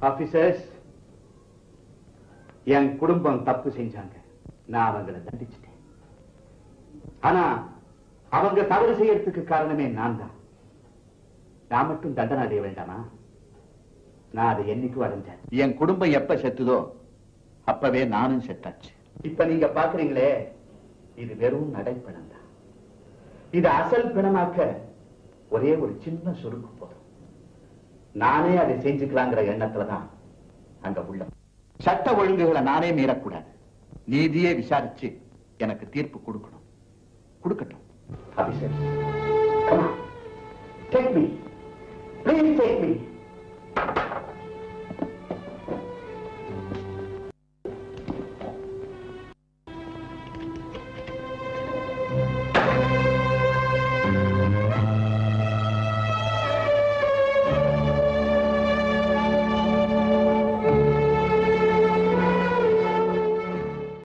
S6: ஆபீசர்ஸ், என் குடும்பம் தப்பு செஞ்சாங்க, நான் அவங்களை தண்டிச்சிட்டேன். ஆனா அவங்க தவறு செய்யறதுக்கு காரணமே நான் தான். நான் மட்டும் தண்டனை அடைய வேண்டாமா? நான் அதை என்னைக்கும் அடைஞ்சேன். என் குடும்பம் எப்ப செத்துதோ அப்பவே நானும் செத்தாச்சு. இப்ப நீங்க பாக்குறீங்களே, இது வெறும் நடைப்பணம் தான். இது அசல் பிணமாக்க ஒரே ஒரு சின்ன சுருக்கு போதும். நானே அதை செஞ்சுக்கலாங்கிற எண்ணத்துலதான் அங்க உள்ள. சட்ட ஒழுங்குகளை நானே மீறக்கூடாது. நீதியே விசாரிச்சு எனக்கு தீர்ப்பு கொடுக்கணும். கொடுக்கட்டும். Officer, come on, take me.